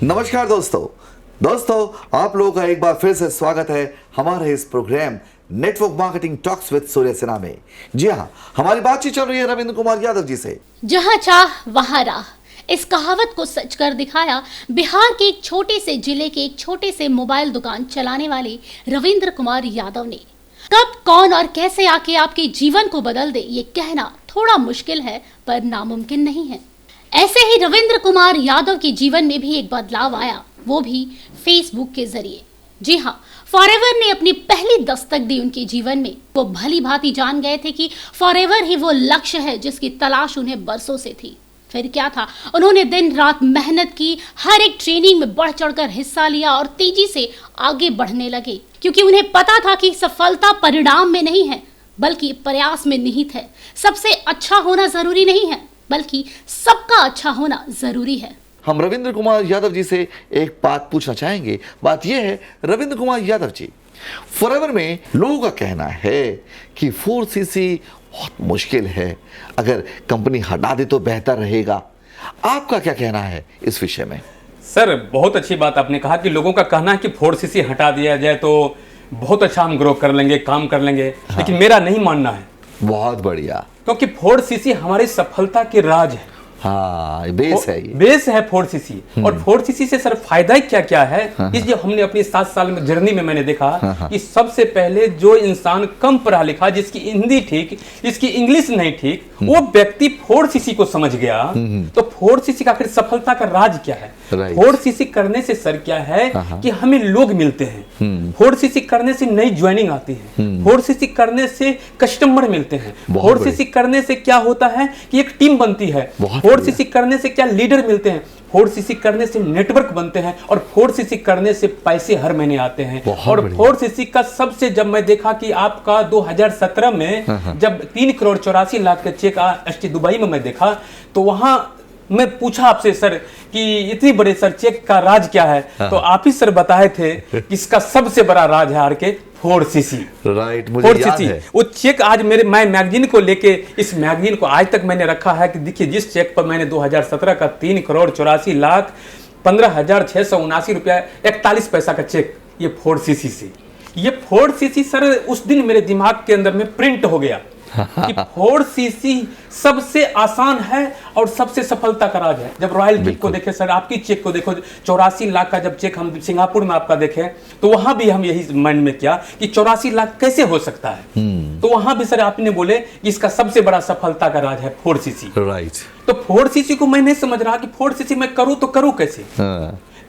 नमस्कार दोस्तों आप लोगों का एक बार फिर से स्वागत है हमारे इस program network marketing talks with Surya Sinha में। जी हाँ, हमारी बातचीत चल रही है रविंद्र कुमार यादव जी से। जहां चाह वहां राह, इस कहावत को सच कर दिखाया बिहार के एक छोटे से जिले के एक छोटे से मोबाइल दुकान चलाने वाले रविंद्र कुमार यादव ने। कब कौन और कैसे आके आपके जीवन को बदल दे, ये कहना थोड़ा मुश्किल है पर नामुमकिन नहीं है। ऐसे ही रविंद्र कुमार यादव के जीवन में भी एक बदलाव आया, वो भी फेसबुक के जरिए। जी हाँ, फॉरएवर ने अपनी पहली दस्तक दी उनके जीवन में। वो भली भांति जान गए थे कि फॉरएवर ही वो लक्ष्य है जिसकी तलाश उन्हें बरसों से थी। फिर क्या था, उन्होंने दिन रात मेहनत की, हर एक ट्रेनिंग में बढ़ चढ़कर हिस्सा लिया और तेजी से आगे बढ़ने लगे, क्योंकि उन्हें पता था कि सफलता परिणाम में नहीं है बल्कि प्रयास में निहित है। सबसे अच्छा होना जरूरी नहीं है बल्कि सबका अच्छा होना जरूरी है। हम रविंद्र कुमार यादव जी से एक बात पूछना चाहेंगे। बात यह है, रविंद्र कुमार यादव जी, फॉरएवर में लोगों का कहना है कि 4cc बहुत मुश्किल है, अगर कंपनी हटा दे तो बेहतर रहेगा। आपका क्या कहना है इस विषय में? सर, बहुत अच्छी बात आपने कहा कि लोगों का कहना है कि 4cc हटा दिया जाए तो बहुत अच्छा हम ग्रो कर लेंगे, काम कर लेंगे। हाँ। लेकिन मेरा नहीं मानना है। बहुत बढ़िया, क्योंकि 4cc हमारी सफलता के राज है। हाँ, बेस है ये। बेस है 4cc। और 4cc से सर फायदा ही क्या क्या है? इसलिए हमने अपनी 7 साल में जर्नी में मैंने देखा कि सबसे पहले जो इंसान कम पढ़ा लिखा, जिसकी हिंदी ठीक, जिसकी इंग्लिश नहीं ठीक, वो व्यक्ति 4cc को समझ गया। तो 4cc का आखिर सफलता का राज क्या है? 4cc करने से सर क्या है कि हमें लोग मिलते हैं। 4cc करने से नई ज्वाइनिंग आती है। 4cc करने से कस्टमर मिलते हैं। 4cc करने से क्या होता है कि एक टीम बनती है। 4cc करने से क्या लीडर मिलते हैं। 4cc करने से नेटवर्क बनते हैं और 4cc करने से पैसे हर महीने आते हैं। और 4cc का सबसे, जब मैं देखा कि आपका 2017 में जब 3,84,00,000 का चेक एसटी दुबई में मैं देखा, तो वहां मैं पूछा आपसे सर कि इतनी बड़े सर चेक का राज क्या है? तो आप ही सर बताए थे कि इसका सबसे बड़ा राज है आर के 4cc। राइट, मुझे याद है। वो चेक आज मैं मैगजीन को लेके, इस मैगजीन को आज तक मैंने रखा है कि देखिए, जिस चेक पर मैंने 2017 का 3,84,15,679 रुपया 41 पैसा का चेक, ये 4cc से, ये 4cc सर उस दिन मेरे दिमाग के अंदर में प्रिंट हो गया कि 4cc सबसे आसान है और सबसे सफलता का राज है। जब रॉयल गिफ्ट को देखे सर, आपकी चेक को देखो, 84 लाख का जब चेक हम सिंगापुर में आपका देखे, तो वहां भी हम यही माइंड में किया कि 84 लाख कैसे हो सकता है। तो वहां भी सर आपने बोले कि इसका सबसे बड़ा सफलता का राज है 4cc। राइट। तो 4cc को मैं नहीं समझ रहा कि 4cc मैं करूं तो करूं कैसे।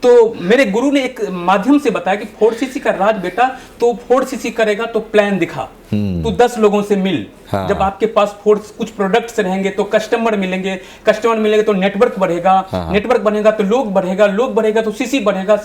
तो मेरे गुरु ने एक माध्यम से बताया कि 4cc का राज बेटा, तो 4cc करेगा तो प्लान दिखा, तू 10 लोगों से मिल। हाँ। जब आपके पास कुछ प्रोडक्ट्स रहेंगे तो कस्टमर मिलेंगे तो नेटवर्क बढ़ेगा। हाँ। नेटवर्क बनेगा तो लोग बढ़ेगा तो सीसी बढ़ेगा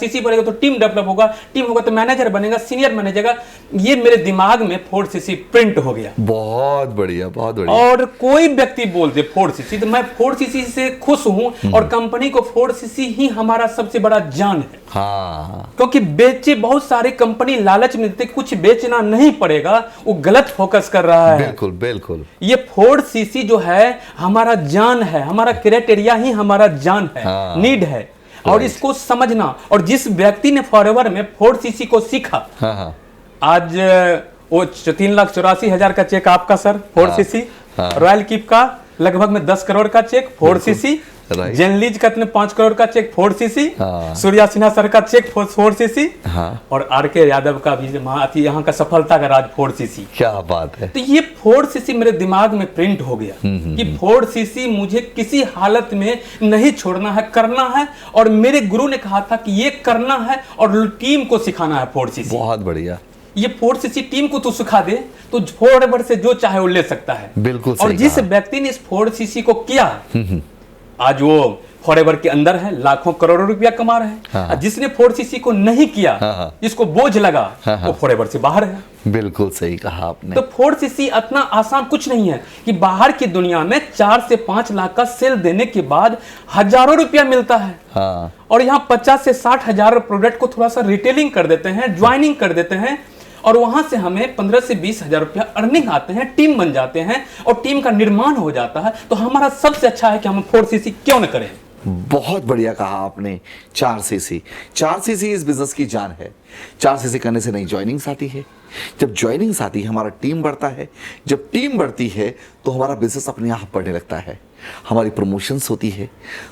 तो टीम डेवलप होगा तो मैनेजर बनेगा, सीनियर मैनेजर। ये मेरे दिमाग में 4cc प्रिंट हो गया। बहुत बढ़िया, बहुत बढ़िया। और कोई व्यक्ति बोल दे 4cc, तो मैं 4cc से खुश हूं। और कंपनी को 4cc ही हमारा सबसे बड़ा जान है। हाँ। क्योंकि बेचे बहुत सारे कंपनी लालच में देते, कुछ बेचना नहीं पड़ेगा, वो गलत फोकस कर रहा है। बिल्कुल बिल्कुल। ये 4cc जो है हमारा जान है, हमारा क्राइटेरिया ही हमारा जान है। हाँ। नीड है। और इसको समझना, और जिस व्यक्ति ने फॉरएवर में 4cc को सीखा, हाँ। आज वो 3,84,000 का चेक आपका सर 4cc। हाँ। रॉयल कीप का लगभग में 10 करोड़ का चेक 4cc। जेनलीज का 5 करोड़ का चेक 4cc। हाँ। सूर्या सिन्हा सर का चेक 4cc। हाँ। और आर के यादव का भी यहाँ का सफलता का राज 4cc। क्या बात है। तो ये 4cc मेरे दिमाग में प्रिंट हो गया कि 4cc मुझे किसी हालत में नहीं छोड़ना है, करना है। और मेरे गुरु ने कहा था कि ये करना है और टीम को सिखाना है 4cc। बहुत बढ़िया। ये 4cc टीम को तू सिखा दे तो फॉरएवर से जो चाहे वो ले सकता है। बिल्कुल। और जिस व्यक्ति ने इस 4cc को किया, आज वो फॉरएवर के अंदर है, लाखों करोड़ों रुपया कमा रहे हैं। हाँ। जिसने 4cc को नहीं किया, हाँ। जिसको बोझ लगा, हाँ। वो फॉरएवर से बाहर है। बिल्कुल सही कहा आपने। तो 4cc इतना आसान कुछ नहीं है कि बाहर की दुनिया में 4 से 5 लाख का सेल देने के बाद हजारों रुपया मिलता है। हाँ। और यहाँ 50 से 60 हजार प्रोडक्ट को थोड़ा सा रिटेलिंग कर देते हैं, ज्वाइनिंग कर देते हैं, और वहां से हमें 15 से 20 हजार रुपया अर्निंग आते हैं, टीम बन जाते हैं और टीम का निर्माण हो जाता है। तो हमारा सबसे अच्छा है कि हम 4cc क्यों न करें। बहुत बढ़िया कहा आपने। 4cc इस बिजनेस की जान है। 4cc करने से नई ज्वाइनिंग्स आती है, जब ज्वाइनिंग्स आती है हमारा टीम बढ़ता है, जब टीम बढ़ती है तो हमारा बिजनेस अपने आप बढ़ने लगता है, हमारी प्रमोशंस होती है,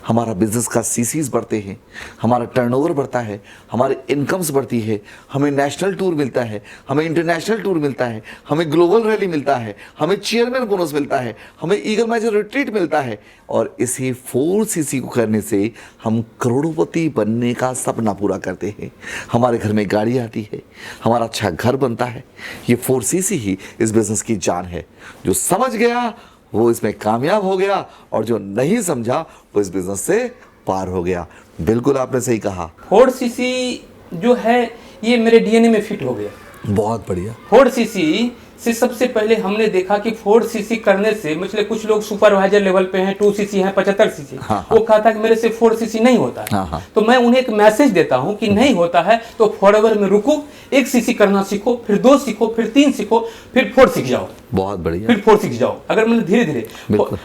हमारा बिजनेस का सीसीज बढ़ते हैं, हमारा टर्नओवर बढ़ता है, हमारी इनकम्स बढ़ती है, हमें नेशनल टूर मिलता है, हमें इंटरनेशनल टूर मिलता है, हमें ग्लोबल रैली मिलता है, हमें चेयरमैन बोनस मिलता है, हमें ईगल मैचर रिट्रीट मिलता है। और इसी 4cc को करने से हम करोड़पति बनने का सपना पूरा करते हैं। हमारे घर में गाड़ी आती है, हमारा अच्छा घर बनता है। ये 4cc ही इस बिजनेस की जान है। जो समझ गया वो इसमें कामयाब हो गया, और जो नहीं समझा वो इस बिजनेस से पार हो गया। बिल्कुल आपने सही कहा। 4cc जो है ये मेरे डीएनए में फिट हो गया। बहुत बढ़िया। 4cc से सबसे पहले हमने देखा कि 4cc करने से मतलब कुछ लोग सुपरवाइजर लेवल पे हैं, 2cc हैं, 75cc। वो कहता है कि मेरे से 4cc नहीं होता है। तो मैं उन्हें एक मैसेज देता हूं कि नहीं होता है तो फॉरएवर में रुको, 1cc करना सीखो, फिर 2 सीखो, फिर 3 सीखो, फिर 4 सीख जाओ। बहुत बढ़िया। फिर 4 सीख जाओ। अगर मतलब धीरे धीरे,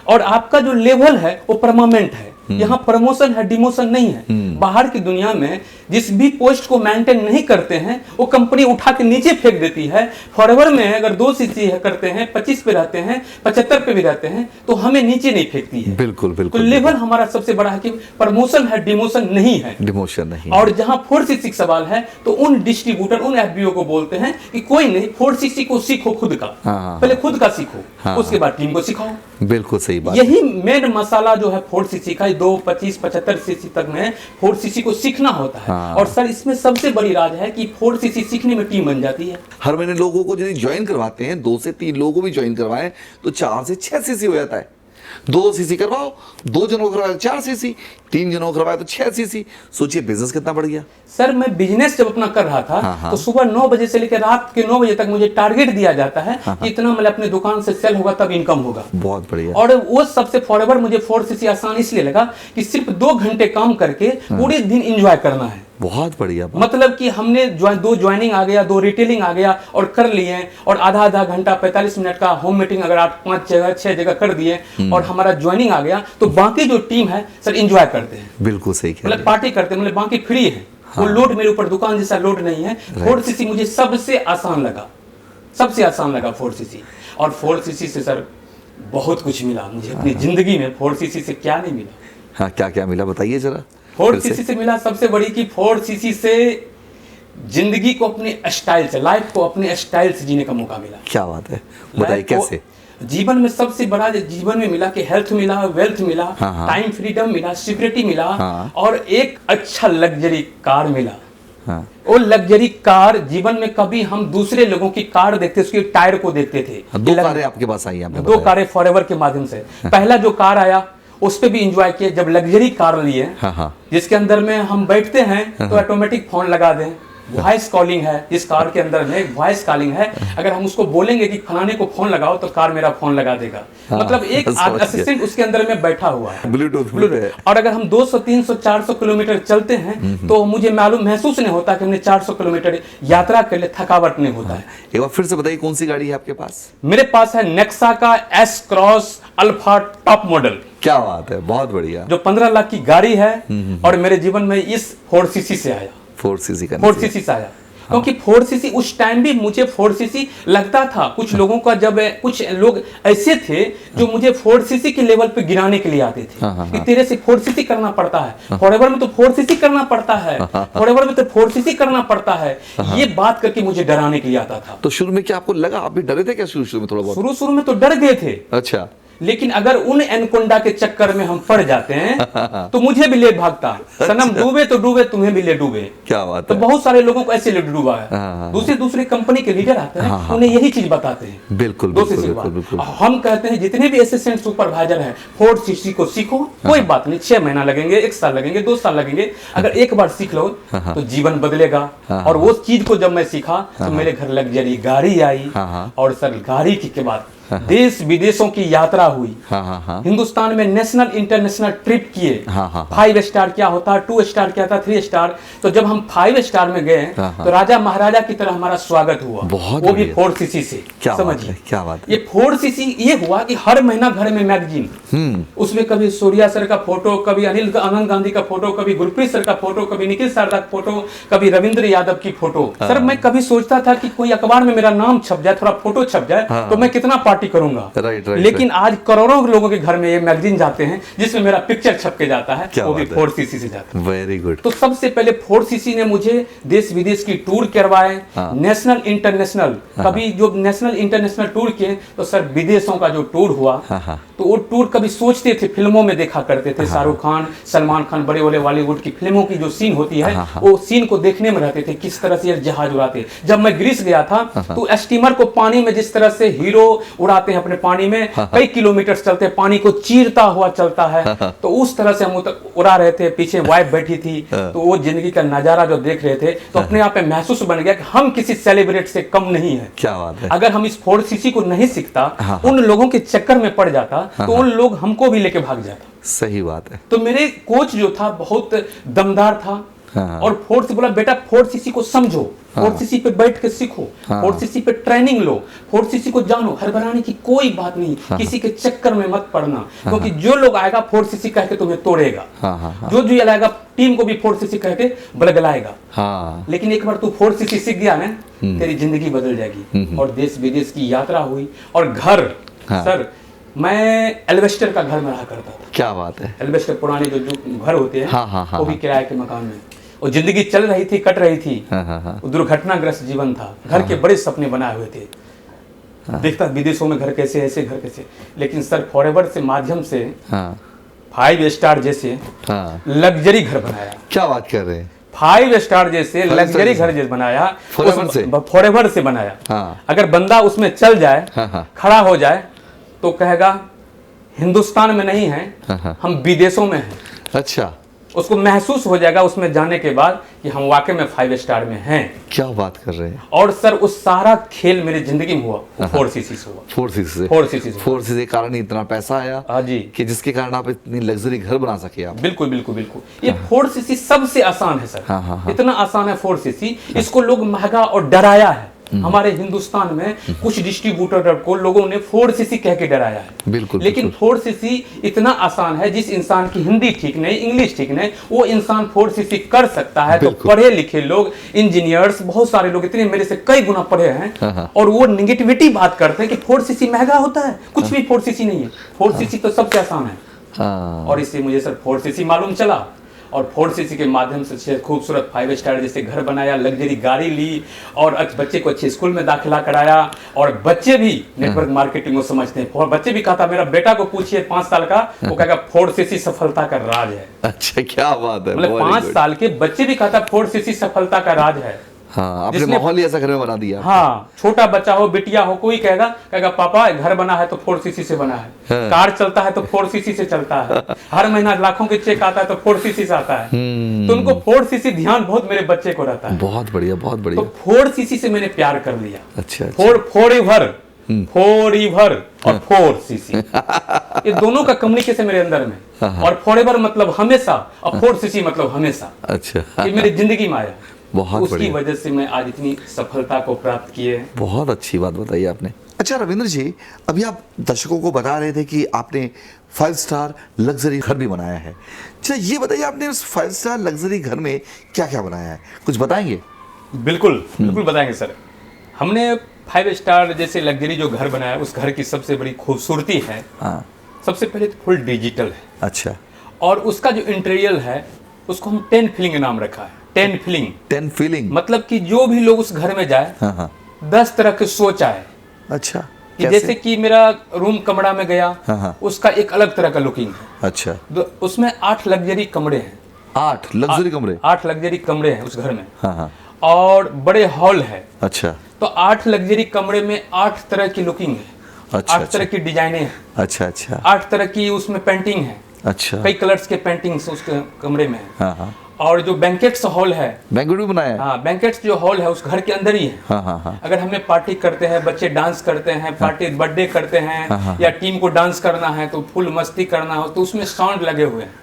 और आपका जो लेवल है वो परमानेंट है। यहाँ प्रमोशन है, डिमोशन नहीं है। बाहर की दुनिया में जिस भी पोस्ट को मेंटेन नहीं करते हैं वो कंपनी उठा के नीचे फेंक देती है। फॉरएवर में अगर 2cc करते हैं, 25 पे रहते हैं, 75 पे भी रहते हैं, तो हमें नीचे नहीं फेंकती है। बिल्कुल बिल्कुल। तो लेवल हमारा सबसे बड़ा है कि प्रमोशन है, डिमोशन नहीं है। डिमोशन नहीं। और जहां 4cc सवाल है तो उन डिस्ट्रीब्यूटर, उन एफबीओ को बोलते हैं कि कोई नहीं, 4cc को सीखो खुद का। पहले खुद का सीखो, उसके बाद टीम को सिखाओ। बिल्कुल सही बात। यही मेन मसाला जो है 4cc का, 2, 25, 75cc तक में 4cc को सीखना होता है। और सर इसमें सबसे बड़ी राज है कि 4cc सीखने में टीम बन जाती है। हर महीने लोगों को यदि ज्वाइन करवाते हैं, 2 से 3 लोगों को भी ज्वाइन करवाएं तो 4 से 6cc हो जाता है। 2cc करवाओ, 2 जनों को करवाए तो 4cc, 3 जनों को करवाए तो 6cc। सोचिए बिजनेस कितना बढ़ गया। सर मैं बिजनेस जब अपना कर रहा था तो सुबह 9 बजे से लेकर रात के 9 बजे तक मुझे टारगेट दिया जाता है कि इतना मतलब अपने दुकान से सेल होगा तब इनकम होगा। बहुत बढ़िया। और वो सबसे फॉरएवर मुझे 4cc आसान इसलिए लगा कि सिर्फ 2 घंटे काम करके पूरे दिन एंजॉय करना है। बहुत बढ़िया। मतलब कि हमने 2 ज्वाइनिंग आ गया, 2 रिटेलिंग आ गया और कर लिए, और आधा घंटा 45 मिनट का होम मीटिंग अगर आप 5 जगह 6 जगह कर दिए और हमारा ज्वाइनिंग आ गया तो बाकी जो टीम है सर एंजॉय करते हैं। बिल्कुल सही कह रहे हैं। मतलब पार्टी करते हैं, मतलब बाकी फ्री है। वो लोड मेरे ऊपर दुकान जैसा लोड नहीं है। 4cc मुझे सबसे आसान लगा, सबसे आसान लगा 4cc। और 4cc से सर बहुत कुछ मिला मुझे अपनी जिंदगी में। 4cc से क्या नहीं मिला। हाँ, क्या क्या मिला बताइए जरा। 4cc से मिला सबसे बड़ी कि 4cc से जिंदगी को अपने स्टाइल से, लाइफ को अपने स्टाइल से जीने का मौका मिला। क्या बात है, बताइए कैसे। जीवन में सबसे बड़ा जीवन में मिला कि हेल्थ मिला, वेल्थ मिला, टाइम फ्रीडम मिला, सिक्योरिटी मिला, और एक अच्छा लग्जरी कार मिला। वो लग्जरी कार जीवन में कभी हम दूसरे लोगों की कार देखते, उसके टायर को देखते थे। 2 कारें आपके पास आई, 2 कारें फॉरएवर के माध्यम से। पहला जो कार आया उस पे भी एंजॉय किया जब लग्जरी कार लिए, जिसके अंदर में हम बैठते हैं तो ऑटोमेटिक फोन लगा दें, वॉइस कॉलिंग है। इस कार के अंदर में वॉइस कॉलिंग है। अगर हम उसको बोलेंगे कि फलाने को फोन लगाओ तो कार मेरा फोन लगा देगा। मतलब एक असिस्टेंट उसके अंदर में बैठा हुआ है, ब्लूटूथ। और अगर हम 200, 300, 400 किलोमीटर चलते हैं तो मुझे महसूस नहीं होता कि हमने 400 किलोमीटर यात्रा के लिए थकावट नहीं होता है। एक बार फिर से बताइए कौन सी गाड़ी है आपके पास। मेरे पास है नेक्सा का S cross alpha top model. क्या बात है, बहुत बढ़िया। जो 15 लाख की गाड़ी है और मेरे जीवन में इस 4cc से आया। 4cc से आया। क्योंकि 4cc उस टाइम भी मुझे 4cc लगता था। कुछ लोगों का, जब कुछ लोग ऐसे थे जो मुझे 4cc के लेवल पे गिराने के लिए आते थे कि तेरे से 4cc करना पड़ता है, फॉरएवर में तो 4cc करना पड़ता है, फॉरएवर में तो 4cc करना पड़ता है। ये बात करके मुझे डराने के लिए आता था। तो शुरू में क्या आपको लगा, आप भी डरे थे क्या शुरू में थोड़ा बहुत? शुरू में तो डर गए थे। अच्छा। लेकिन अगर उन एनकोंडा के चक्कर में हम पड़ जाते हैं तो मुझे भी ले भागता। सनम डूबे तो डूबे, तुम्हें भी ले डूबे। क्या बात तो है। बहुत सारे लोगों को ऐसे ले डूबा है। दूसरी कंपनी के लीडर आते हैं, उन्हें यही चीज बताते हैं। बिल्कुल। हम कहते हैं जितने भी असिस्टेंट सुपरवाइजर हैं 4cc को सीखो, कोई बात नहीं, 6 महीना लगेंगे, 1 साल लगेंगे, 2 साल लगेंगे। अगर एक बार सीख लो तो जीवन बदलेगा। और वो चीज को जब मैं सीखा तो मेरे घर लग्जरी गाड़ी आई। और सर गाड़ी के बाद देश विदेशों की यात्रा हुई, हाँ हाँ हाँ हिंदुस्तान में नेशनल इंटरनेशनल ट्रिप किए। हाँ, हाँ, 5 स्टार क्या होता, 2 स्टार क्या था, 3 स्टार। तो जब हम 5 स्टार में गए हाँ, हाँ। तो राजा महाराजा की तरह हमारा स्वागत हुआ, बहुत वो भी बढ़िया। 4cc से। क्या बात समझिए है, क्या बात है। ये 4cc ये हुआ कि हर महीना घर में मैगजीन, उसमें कभी सूर्या सर का फोटो, कभी अनंत गांधी का फोटो, कभी गुरप्रीत सर का फोटो, कभी निखिल शारदा का फोटो, कभी रविंद्र यादव की फोटो। सर मैं कभी सोचता था कि कोई अखबार में मेरा नाम छप जाए, थोड़ा फोटो छप जाए, तो मैं कितना पार्टी करूंगा। राइट, लेकिन आज करोड़ों लोगों के घर में ये मैगजीन जाते हैं जिसमें मेरा पिक्चर छप के जाता है, क्या वो भी बात है। 4cc से जाता है। Very good. तो सबसे पहले 4cc ने मुझे देश विदेश की टूर करवाए, नेशनल इंटरनेशनल। कभी जो नेशनल इंटरनेशनल टूर किए तो सर विदेशों का जो टूर हुआ, तो वो टूर कभी सोचते थे, फिल्मों में देखा करते थे, शाहरुख खान, सलमान खान, बड़े बड़े बॉलीवुड की फिल्मों की जो सीन होती है, वो सीन को देखने में रहते थे, किस तरह से ये जहाज उड़ाते। जब मैं ग्रीस गया था तो स्टीमर को पानी में जिस तरह से हीरो उड़ाते हैं अपने पानी में, कई किलोमीटर चलते, पानी को चीरता हुआ चलता है, तो उस तरह से हम उड़ा रहे थे। पीछे वाइफ बैठी थी, तो वो जिंदगी का नजारा जो देख रहे थे, तो अपने आप में महसूस बन गया कि हम किसी सेलिब्रिटी से कम नहीं है। क्या बात है। अगर हम इस 4cc को नहीं सीखता, उन लोगों के चक्कर में पड़ जाता, तो उन लोग हमको भी लेके भाग जाता। सही बात है। तो मेरे कोच जो था बहुत दमदार था, और 4cc बोला बेटा 4cc को समझो, 4cc पे बैठ के सीखो, 4cc पे ट्रेनिंग लो, 4cc को जानो, हड़बड़ाने की कोई बात नहीं, किसी के चक्कर में मत पड़ना, क्योंकि जो लोग आएगा 4cc कह के तुम्हें तोड़ेगा, जो आएगा टीम को भी 4cc कह के बलगलाएगा। लेकिन एक बार तू 4cc सीख गया ना, तेरी जिंदगी बदल जाएगी। और देश विदेश की यात्रा हुई, और घर सर मैं एल्वेस्टर का घर में रहा करता था। क्या बात है। एल्वेस्टर पुराने जो घर होते हैं, हाँ, वो भी किराए के मकान में, और जिंदगी चल रही थी, कट रही थी, दुर्घटनाग्रस्त जीवन था, घर के बड़े सपने बनाए हुए थे, देखता विदेशों में घर कैसे, ऐसे घर कैसे। लेकिन सर फॉरएवर से माध्यम से 5 स्टार जैसे लग्जरी घर बनाया। क्या बात कर रहे हैं। 5 स्टार जैसे लग्जरी घर जैसे बनाया, फॉरएवर से बनाया। अगर बंदा उसमें चल जाए, खड़ा हो जाए, तो कहेगा हिंदुस्तान में नहीं है, हम विदेशों में हैं। अच्छा। उसको महसूस हो जाएगा उसमें जाने के बाद कि हम वाकई में 5 स्टार में हैं। क्या बात कर रहे हैं। और सर उस सारा खेल मेरी जिंदगी में हुआ 4cc से हुआ। 4cc के कारण ही इतना पैसा आया। हाँ जी, कि जिसके कारण आप इतनी लग्जरी घर बना सके आप। बिल्कुल बिल्कुल बिल्कुल। ये 4cc सबसे आसान है सर। इतना आसान है 4cc, इसको लोग महंगा और डराया है। हमारे हिंदुस्तान में कुछ डिस्ट्रीब्यूटर को लोगों ने 4cc कह के डराया है। बिल्कुल। लेकिन 4cc इतना आसान है, जिस इंसान की हिंदी ठीक नहीं, इंग्लिश ठीक नहीं, वो इंसान 4cc कर सकता है। तो पढ़े लिखे लोग, इंजीनियर्स, बहुत सारे लोग, इतने मेरे से कई गुना पढ़े हैं, और वो निगेटिविटी बात करते हैं कि 4cc महंगा होता है। कुछ भी 4cc नहीं है, 4cc तो सबसे आसान है। और इससे मुझे सर 4cc मालूम चला, और 4cc के माध्यम से खूबसूरत 5 स्टार जैसे घर बनाया, लग्जरी गाड़ी ली, और बच्चे को अच्छे स्कूल में दाखिला कराया। और बच्चे भी नेटवर्क मार्केटिंग को समझते हैं, और बच्चे भी कहता, मेरा बेटा को पूछिए 5 साल का, वो कहेगा 4cc सफलता का राज है। अच्छा, क्या बात है। मतलब 5 साल के बच्चे भी कहता 4cc सफलता का राज है। आपने माहौल ही ऐसा घर में बना दिया। छोटा बच्चा हो, बिटिया हो, कोई कहेगा पापा घर बना है तो 4cc से बना है, कार चलता है तो 4cc से चलता है, हर महीना लाखों के चेक आता है तो 4cc से आता है। तो उनको 4cc ध्यान बहुत मेरे बच्चे को रहता है। बहुत बढ़िया, बहुत बढ़िया। तो 4cc से मैंने प्यार कर लिया। अच्छा। फॉरएवर और 4cc, ये दोनों का कम्युनिकेशन मेरे अंदर में। और फॉरएवर मतलब हमेशा, और 4cc मतलब हमेशा। अच्छा। ये मेरी जिंदगी में आया, बहुत उसकी वजह से मैं आज इतनी सफलता को प्राप्त किए। बहुत अच्छी बात बताई आपने। अच्छा रविंद्र जी, अभी आप दर्शकों को बता रहे थे कि आपने 5 स्टार लग्जरी घर भी बनाया है। अच्छा ये बताइए, आपने उस 5 स्टार लग्जरी घर में क्या क्या बनाया है, कुछ बताएंगे। बिल्कुल बिल्कुल बताएंगे सर। हमने 5 स्टार जैसे लग्जरी जो घर बनाया, उस घर की सबसे बड़ी खूबसूरती है, सबसे पहले तो फुल डिजिटल है। अच्छा। और उसका जो इंटीरियर है, उसको हम 10 फीलिंग नाम रखा है। 10 फीलिंग मतलब कि जो भी लोग उस घर में जाए, 10 तरह के सोच आए। अच्छा। कि जैसे कि मेरा रूम कमरा में गया, उसका एक अलग तरह का लुकिंग है। अच्छा। उसमें 8 लग्जरी कमरे हैं। 8 लग्जरी कमरे? 8 लग्जरी कमरे हैं उस घर में। और बड़े हॉल है। अच्छा। तो 8 लग्जरी कमरे में 8 तरह की लुकिंग है। 8 तरह की डिजाइने हैं। अच्छा। 8 तरह की उसमें पेंटिंग है। अच्छा। कई कलर्स के पेंटिंग्स उस कमरे में है। और जो बैंकेट्स हॉल है, बैंक्वेट भी बनाया है? हाँ, बैंकेट्स जो हॉल है उस घर के अंदर ही है। हाँ हाँ हाँ। अगर हमें पार्टी करते हैं, बच्चे डांस करते हैं, पार्टी बर्थडे करते हैं, या टीम को डांस करना है तो फुल मस्ती करना हो, तो उसमें साउंड लगे हुए हैं।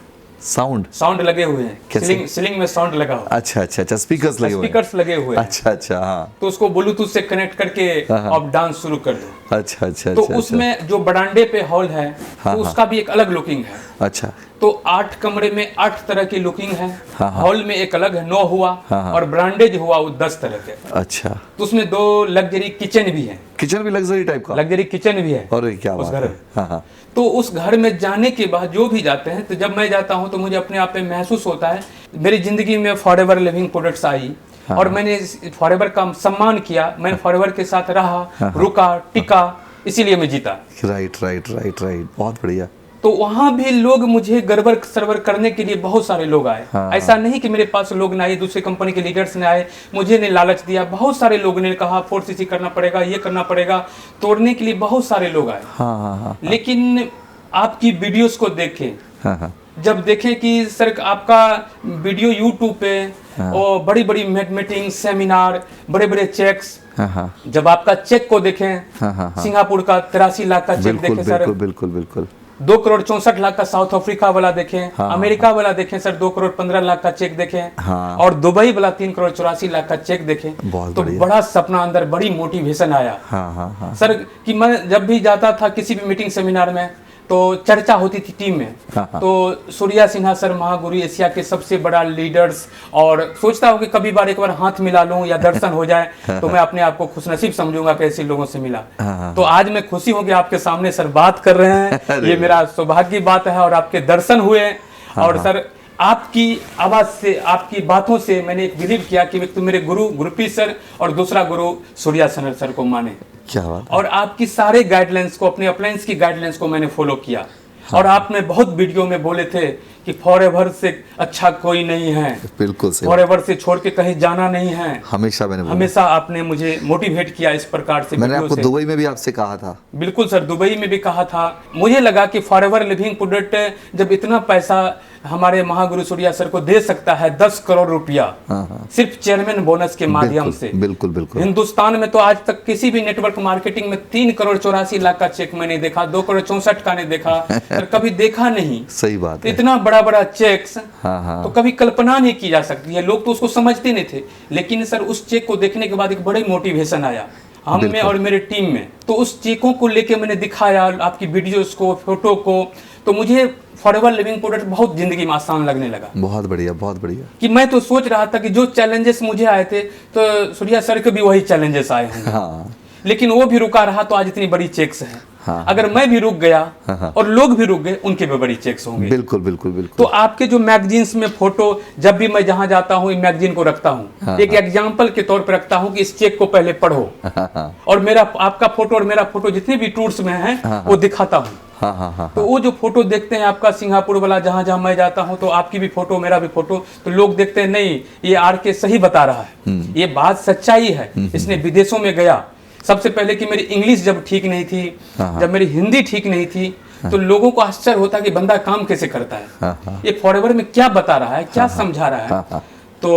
साउंड लगे हुए हैं, सीलिंग में साउंड लगा हुआ। अच्छा अच्छा अच्छा, स्पीकर्स लगे हुए हैं। स्पीकर्स लगे हुए हैं। अच्छा अच्छा, हाँ। तो उसको ब्लूटूथ से कनेक्ट करके आप डांस शुरू कर दो। अच्छा अच्छा तो अच्छा, उसमें जो बरांडे पे हॉल है, हाँ, तो उसका भी एक अलग लुकिंग है। अच्छा। तो 8 कमरे में 8 तरह की लुकिंग है। हाँ, हाँ। हॉल में एक अलग है, 9 हुआ। हाँ, हाँ। और ब्रांडे जो हुआ वो 10 तरह के। अच्छा। तो उसमें 2 लग्जरी किचन भी है। किचन भी लग्जरी टाइप का? लग्जरी किचन भी है। और क्या उस बात घर है। में। हाँ हाँ। तो उस घर में जाने के बाद जो भी जाते हैं, तो जब मैं जाता हूं तो मुझे अपने आप में महसूस होता है मेरी जिंदगी में फॉरएवर लिविंग प्रोडक्ट्स आई। हाँ। और मैंने फॉरएवर का सम्मान किया, मैंने फॉरएवर के साथ रहा, रुका, टिका, इसीलिए मैं जीता। राइट राइट राइट राइट, बहुत बढ़िया। तो वहां भी लोग मुझे गड़बड़ सरवर करने के लिए बहुत सारे लोग आए। हाँ। ऐसा नहीं कि मेरे पास लोग ना आए, दूसरे कंपनी के लीडर्स ने आए, मुझे ने लालच दिया। बहुत सारे लोग ने कहा 4cc करना पड़ेगा, ये करना पड़ेगा, तोड़ने के लिए बहुत सारे लोग आए। हाँ हाँ हाँ। लेकिन आपकी वीडियोस को देखें, हाँ हाँ। जब देखें कि सर आपका वीडियो यूट्यूब पे और बड़ी बड़ी मीटिंग, सेमिनार, बड़े बड़े चेक्स, हाँ हाँ। जब आपका चेक को देखें, हाँ हाँ हाँ। सिंगापुर का 83 लाख का चेक बिल्कुल देखें सर, बिल्कुल बिल्कुल बिल्कुल। 2 करोड़ 64 लाख का साउथ अफ्रीका वाला देखें, हाँ, अमेरिका वाला देखें सर, 2 करोड़ 15 लाख का चेक देखें, हाँ। और दुबई वाला 3 करोड़ 84 लाख का चेक देखें। बहुत तो बढ़िया। बड़ा सपना अंदर, बड़ी मोटिवेशन आया हाँ हाँ हाँ। सर कि मैं जब भी जाता था किसी भी मीटिंग सेमिनार में, तो चर्चा होती थी टीम में। हाँ, हाँ। तो सूर्या सिन्हा सर महागुरु, एशिया के सबसे बड़ा लीडर्स, और सोचता हूँ कि कभी बार एक बार हाथ मिला लूं या दर्शन हो जाए तो मैं अपने आप को खुशनसीब समझूंगा कि ऐसे लोगों से मिला। हाँ। तो आज मैं खुशी हूँ कि आपके सामने सर बात कर रहे हैं, अरे ये मेरा सौभाग्य की बात है। और आपके दर्शन हुए, और सर आपकी आवाज से, आपकी बातों से मैंने एक बिलीव किया कि एक तो मेरे गुरु गुरप्रीत सर और दूसरा गुरु सूर्या सिन्हा सर को माने। क्या बात। और आपकी सारे गाइडलाइंस को, अपने अप्लायंस की गाइडलाइंस को मैंने फॉलो किया। और आपने बहुत वीडियो में बोले थे कि फॉरएवर से अच्छा कोई नहीं है, बिल्कुल सही। फॉरएवर से छोड़ के कहीं जाना नहीं है। हमेशा मैंने बोला। हमेशा आपने मुझे मोटिवेट किया इस प्रकार से। मैंने वीडियो आपको से। दुबई में भी आपसे कहा था। बिल्कुल सर, दुबई में भी कहा था। मुझे लगा कि फॉरएवर लिविंग प्रोडक्ट जब इतना पैसा हमारे महागुरु सूर्या सर को दे सकता है, 10 करोड़ रुपया, सिर्फ चेयरमैन बोनस के माध्यम से। बिल्कुल बिल्कुल। हिंदुस्तान में तो आज तक किसी भी नेटवर्क मार्केटिंग में 3 करोड़ 84 लाख का चेक मैंने देखा, 2 करोड़ 64 का नहीं देखा, सर कभी देखा नहीं। सही बात है। इतना बड़ा बड़ा चेक्स हाँ। तो कभी कल्पना नहीं की जा सकती है। लोग तो उसको समझते नहीं थे, लेकिन सर उस चेक को देखने के बाद एक बड़े मोटिवेशन आया हम में और मेरे टीम में। तो उस चेकों को लेके मैंने दिखाया, आपकी वीडियोस को, फोटो को, तो मुझे फॉरएवर लिविंग प्रोडक्ट बहुत जिंदगी में आसान लगने लगा। बहुत बढ़िया बहुत बढ़िया। कि मैं तो सोच रहा था कि जो चैलेंजेस मुझे आए थे, तो सूर्या सर के भी वही चैलेंजेस आए हैं। हाँ। लेकिन वो भी रुका रहा तो आज इतनी बड़ी चेक्स है। हाँ। अगर मैं भी रुक गया और लोग भी रुक गए, उनके भी बड़ी चेक्स होंगे। बिल्कुल बिल्कुल बिल्कुल। तो आपके जो मैगजीन्स में फोटो, जब भी मैं जहां जाता हूं मैगजीन को रखता हूं, एक एग्जाम्पल के तौर पर रखता हूं कि इस चेक को पहले पढ़ो। और मेरा, आपका फोटो और मेरा फोटो जितने भी टूर्स में है वो दिखाता हूँ। तो वो जो फोटो देखते हैं आपका सिंगापुर वाला, जहां जहां मैं जाता हूं, तो आपकी भी फोटो, मेरा भी फोटो, तो लोग देखते हैं नहीं ये आर के सही बता रहा है, ये बात सच्चाई है। इसने विदेशों में गया, सबसे पहले कि मेरी इंग्लिश जब ठीक नहीं थी, जब मेरी हिंदी ठीक नहीं थी, तो लोगों को आश्चर्य होता कि बंदा काम कैसे करता है, ये फॉरएवर में क्या बता रहा है, क्या समझा रहा है। तो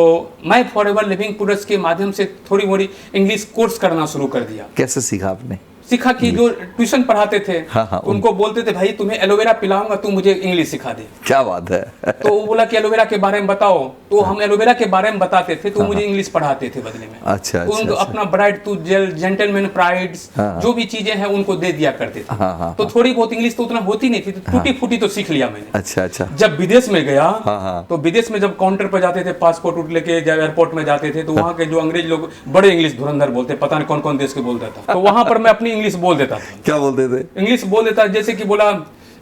मैं फॉरएवर लिविंग प्रोडक्ट्स के माध्यम से थोड़ी मोड़ी इंग्लिश कोर्स करना शुरू कर दिया। कैसे सीखा आपने? सीखा कि जो ट्यूशन पढ़ाते थे उनको बोलते थे भाई तुम्हें एलोवेरा पिलाऊंगा, तू मुझे इंग्लिश सिखा दे। क्या बात है। तो वो बोला कि एलोवेरा के बारे में बताओ, तो हम एलोवेरा के बारे में बताते थे, तो मुझे इंग्लिश पढ़ाते थे बदले में। अच्छा तो उनको अपना ब्राइड टू जेंटलमैन प्राइड्स जो भी चीजें हैं उनको दे दिया करते थे। तो थोड़ी बहुत इंग्लिश तो उतना होती नहीं थी, तो टूटी फूटी तो सीख लिया मैंने। अच्छा अच्छा। जब विदेश में गया तो विदेश में जब काउंटर पर जाते थे, पासपोर्ट लेके जब एयरपोर्ट में जाते थे, तो वहाँ के जो अंग्रेज लोग बड़े इंग्लिश धुरंधर बोलते, पता नहीं कौन कौन देश के बोलता था, तो वहां पर मैं अपनी इंग्लिश बोल देता था। क्या बोलते थे? इंग्लिश बोल देता, जैसे कि बोला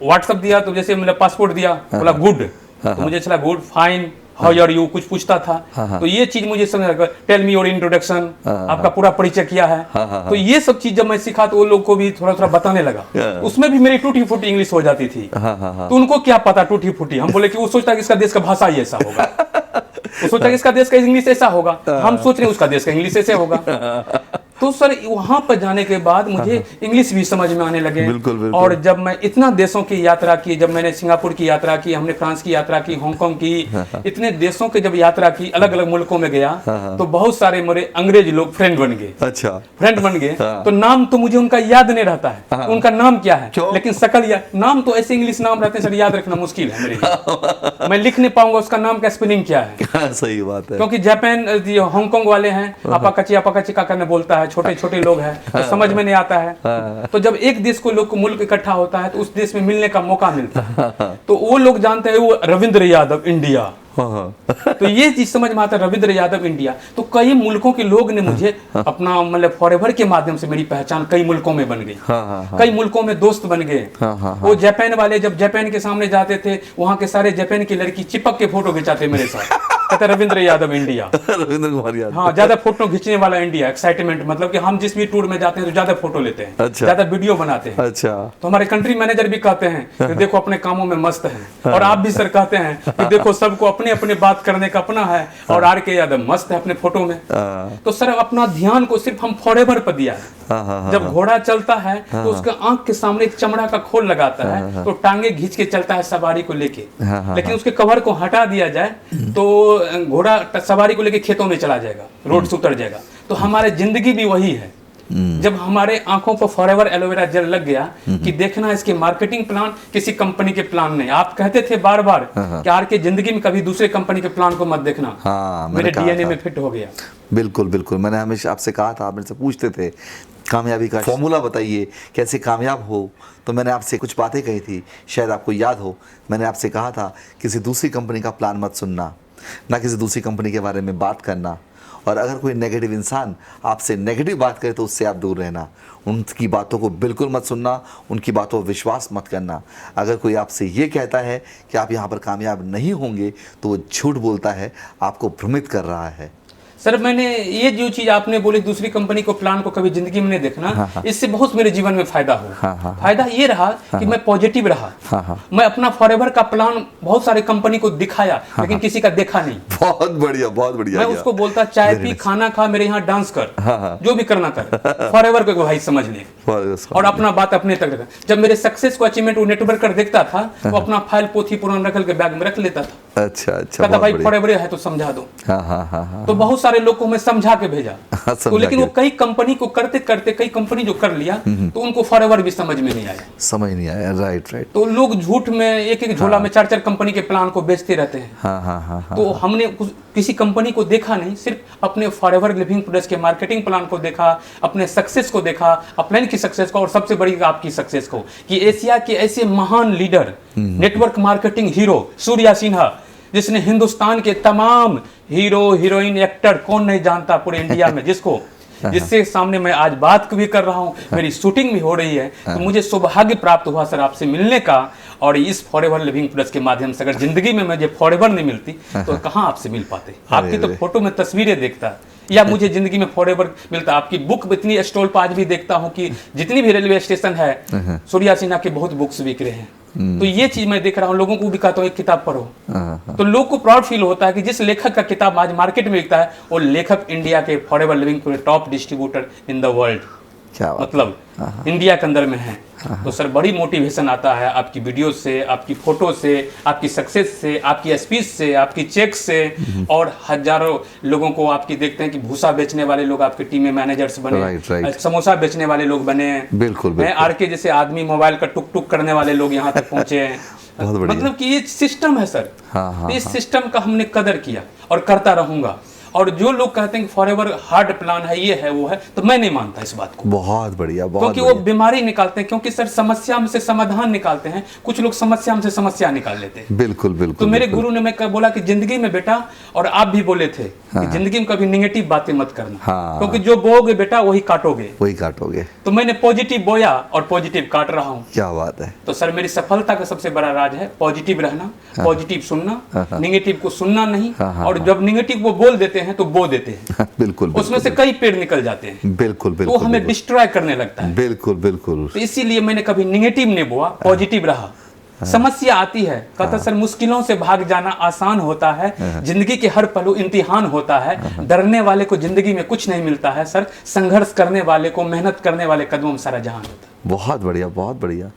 व्हाट्सएप दिया, तो जैसे मैंने पासपोर्ट दिया, बोला गुड, तो मुझे चला good, fine, how are you, कुछ पूछता था। तो ये चीज मुझे समझ लगा, टेल मी योर इंट्रोडक्शन, आपका पूरा परिचय किया है। तो ये सब चीज जब मैं सीखा तो वो लोग को भी थोड़ा थोड़ा बताने लगा। उसमें भी मेरी टूटी फूटी इंग्लिश हो जाती थी। तो उनको क्या पता टूटी फूटी, हम बोले कि वो सोचता है कि इसका देश का भाषा ही ऐसा होगा, वो सोचता है कि इसका देश का इंग्लिश ऐसा होगा, हम सोच रहे हैं उसका देश का इंग्लिश ऐसे होगा। तो सर वहां पर जाने के बाद मुझे इंग्लिश भी समझ में आने लगे। बिल्कुल, बिल्कुल। और जब मैं इतना देशों की यात्रा की, जब मैंने सिंगापुर की यात्रा की, हमने फ्रांस की यात्रा की, हांगकांग की, इतने देशों के जब यात्रा की, अलग अलग मुल्कों में गया, तो बहुत सारे मेरे अंग्रेज लोग फ्रेंड बन गए। अच्छा, फ्रेंड बन गए। तो नाम तो मुझे उनका याद नहीं रहता है, उनका नाम क्या है, लेकिन शकल या नाम तो ऐसे इंग्लिश नाम रहते हैं सर, याद रखना मुश्किल है मेरे लिए। मैं लिख नहीं पाऊंगा उसका नाम का स्पेलिंग क्या है। सही बात है। क्योंकि जापान हांगकांग वाले हैं, आपा कच्ची का करने बोलता है, छोटे छोटे लोग हैं, तो समझ में नहीं आता है। तो जब एक देश को लोग मुल्क इकट्ठा होता है तो उस देश में मिलने का मौका मिलता है, तो वो लोग जानते हैं वो रविंद्र यादव इंडिया। तो ये चीज समझ में आता है, रविंद्र यादव इंडिया। तो कई मुल्कों के लोग ने मुझे अपना मतलब फॉरएवर के माध्यम से मेरी पहचान कई मुल्कों में बन गई। कई मुल्कों में दोस्त बन गए। वो जापान वाले जब जापान के सामने जाते थे, वहां के सारे जापान की लड़की चिपक के फोटो खिंचाते मेरे साथ, कहते रविंद्र यादव इंडिया। रविंद्र कुमार यादव। हाँ, ज्यादा फोटो खींचने वाला इंडिया, एक्साइटमेंट, मतलब कि हम जिस भी टूर में जाते हैं तो ज्यादा फोटो लेते हैं, अच्छा। ज्यादा वीडियो बनाते हैं। अच्छा। तो हमारे कंट्री मैनेजर भी कहते हैं कि देखो अपने कामों में मस्त है, और आप भी सर कहते हैं कि देखो सबको अपने अपने बात करने का अपना है, और आर के यादव मस्त है अपने फोटो में। तो सर अपना ध्यान को सिर्फ हम फॉरएवर पर दिया है। जब घोड़ा चलता है तो उसके आंख के सामने एक चमड़ा का खोल लगाता है, तो टांगे घींच के चलता है सवारी को लेके। लेकिन उसके कवर को हटा दिया जाए तो घोड़ा सवारी को लेके खेतों में चला जाएगा, रोड से उतर जाएगा। तो हमारे जिंदगी भी वही है। जब हमारे आंखों पर फॉरएवर एलोवेरा जेल लग गया कि देखना इसके मार्केटिंग प्लान किसी कंपनी के प्लान नहीं। आप कहते थे बार बार कि आर के जिंदगी में कभी दूसरे कंपनी के प्लान को मत देखना। मेरे डीएनए में फिट हो गया। बिल्कुल बिल्कुल, मैंने हमेशा आपसे कहा था, आप मेरे से पूछते थे कामयाबी का फॉर्मूला बताइए, कैसे कामयाब हो। तो मैंने आपसे कुछ बातें कही थी, शायद आपको याद हो। मैंने आपसे कहा था किसी दूसरी कंपनी का प्लान मत सुनना, ना किसी दूसरी कंपनी के बारे में बात करना, और अगर कोई नेगेटिव इंसान आपसे नेगेटिव बात करे तो उससे आप दूर रहना। उनकी बातों को बिल्कुल मत सुनना, उनकी बातों पर विश्वास मत करना। अगर कोई आपसे ये कहता है कि आप यहाँ पर कामयाब नहीं होंगे तो वो झूठ बोलता है, आपको भ्रमित कर रहा है। सर मैंने ये जो चीज आपने बोली दूसरी कंपनी को प्लान को कभी जिंदगी में नहीं देखना, इससे बहुत मेरे जीवन में फायदा हुआ। फायदा ये रहा कि मैं पॉजिटिव रहा। मैं अपना फॉरएवर का प्लान बहुत सारे कंपनी को दिखाया, लेकिन किसी का देखा नहीं। बहुत बढ़िया, बहुत बढ़िया। मैं उसको बोलता चाय पी, खाना खा, मेरे यहाँ डांस कर, जो भी करना कर, फॉरएवर को भाई समझ ले, और अपना बात अपने तक रखा। जब मेरे सक्सेस को अचीवमेंट वो नेटवर्क कर देखता था तो अपना फाइल पोथी पुराना रखल के बैग में रख लेता था। अच्छा अच्छा, कहता भाई फॉरएवर है तो समझा दो। तो बहुत सारे लोग को मैं समझा के भेजा। तो लेकिन वो कई कंपनी को करते करते कई कंपनी जो कर लिया तो उनको फॉरएवर भी समझ में नहीं आया। समझ नहीं आया, राइट राइट। तो लोग झूठ में एक एक झोला में चार चार कंपनी के प्लान को बेचते रहते हैं। तो हमने किसी कंपनी को देखा नहीं, सिर्फ अपने फॉरएवर लिविंग प्रोडक्ट्स के मार्केटिंग प्लान को देखा, अपने सक्सेस को देखा, अपलाइन की सक्सेस को, और सबसे बड़ी आपकी सक्सेस को, कि एशिया के ऐसे महान leader, network marketing hero Surya Sinha, जिसने हिंदुस्तान के तमाम हीरो हीरोइन एक्टर, कौन नहीं जानता पूरे इंडिया में, जिससे सामने मैं आज बात भी कर रहा हूँ, मेरी शूटिंग भी हो रही है। तो मुझे सौभाग्य प्राप्त हुआ सर आपसे मिलने का, और इस फॉरएवर लिविंग प्लस के माध्यम से अगर जिंदगी में मुझे फॉरएवर नहीं मिलती तो कहाँ आपसे मिल पाते। आपकी तो फोटो में तस्वीरें देखता, या मुझे जिंदगी में फॉरएवर मिलता। आपकी बुक इतनी स्टॉल पर आज भी देखता हूँ कि जितनी भी रेलवे स्टेशन है, सूर्या सिन्हा के बहुत बुक्स बिक रहे हैं। तो ये चीज मैं देख रहा हूँ, लोगों को भी कहता हूँ एक किताब पढ़ो। तो लोग को प्राउड फील होता है कि जिस लेखक का किताब आज मार्केट में बिकता है वो लेखक इंडिया के फॉरएवर लिविंग के top distributor in the world, मतलब इंडिया के अंदर में है। तो सर बड़ी मोटिवेशन आता है आपकी वीडियो से, आपकी फोटो से, आपकी सक्सेस से, आपकी स्पीच से, आपकी चेक से, और हजारों लोगों को आपकी देखते हैं कि भूसा बेचने वाले लोग आपकी टीम में मैनेजर्स बने, समोसा बेचने वाले लोग बने, बिल्कुल आर के जैसे आदमी मोबाइल का टुक टुक करने वाले लोग यहाँ तक पहुंचे हैं। मतलब कि ये सिस्टम है सर। इस सिस्टम का हमने कदर किया और करता रहूंगा। और जो लोग कहते हैं कि फॉरएवर हार्ड प्लान है, ये है वो है, तो मैं नहीं मानता इस बात को। बहुत बढ़िया, बहुत क्योंकि वो बीमारी निकालते हैं, क्योंकि सर समस्या में से समाधान निकालते हैं, कुछ लोग समस्या में से समस्या निकाल लेते हैं। बिल्कुल बिल्कुल। तो मेरे गुरु ने मैं बोला कि जिंदगी में बेटा, और आप भी बोले थे कि जिंदगी में कभी निगेटिव बातें मत करना, क्योंकि जो बोओगे बेटा वही काटोगे। तो मैंने पॉजिटिव बोया और पॉजिटिव काट रहा हूँ। क्या बात है। तो सर मेरी सफलता का सबसे बड़ा राज है पॉजिटिव रहना, पॉजिटिव सुनना, निगेटिव को सुनना नहीं। और जब निगेटिव वो बोल देते हैं तो बो देते हैं। बिल्कुल, उसमें से कई पेड़ निकल जाते हैं। बिल्कुल, तो हमें डिस्ट्रॉय करने लगता है। बिल्कुल। तो इसीलिए मैंने कभी निगेटिव नहीं बोला, पॉजिटिव रहा। समस्या आती है, कहता सर मुश्किलों से भाग जाना आसान होता है, जिंदगी के हर पल इम्तिहान होता है, डरने वाले को जिंदगी में कुछ नहीं मिलता है सर, संघर्ष करने वाले को, मेहनत करने वाले कदमों में सारा जहान होता है। बहुत बढ़िया, बहुत बढ़िया,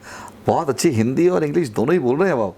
बहुत अच्छी हिंदी और इंग्लिश दोनों ही बोल रहे हैं आप।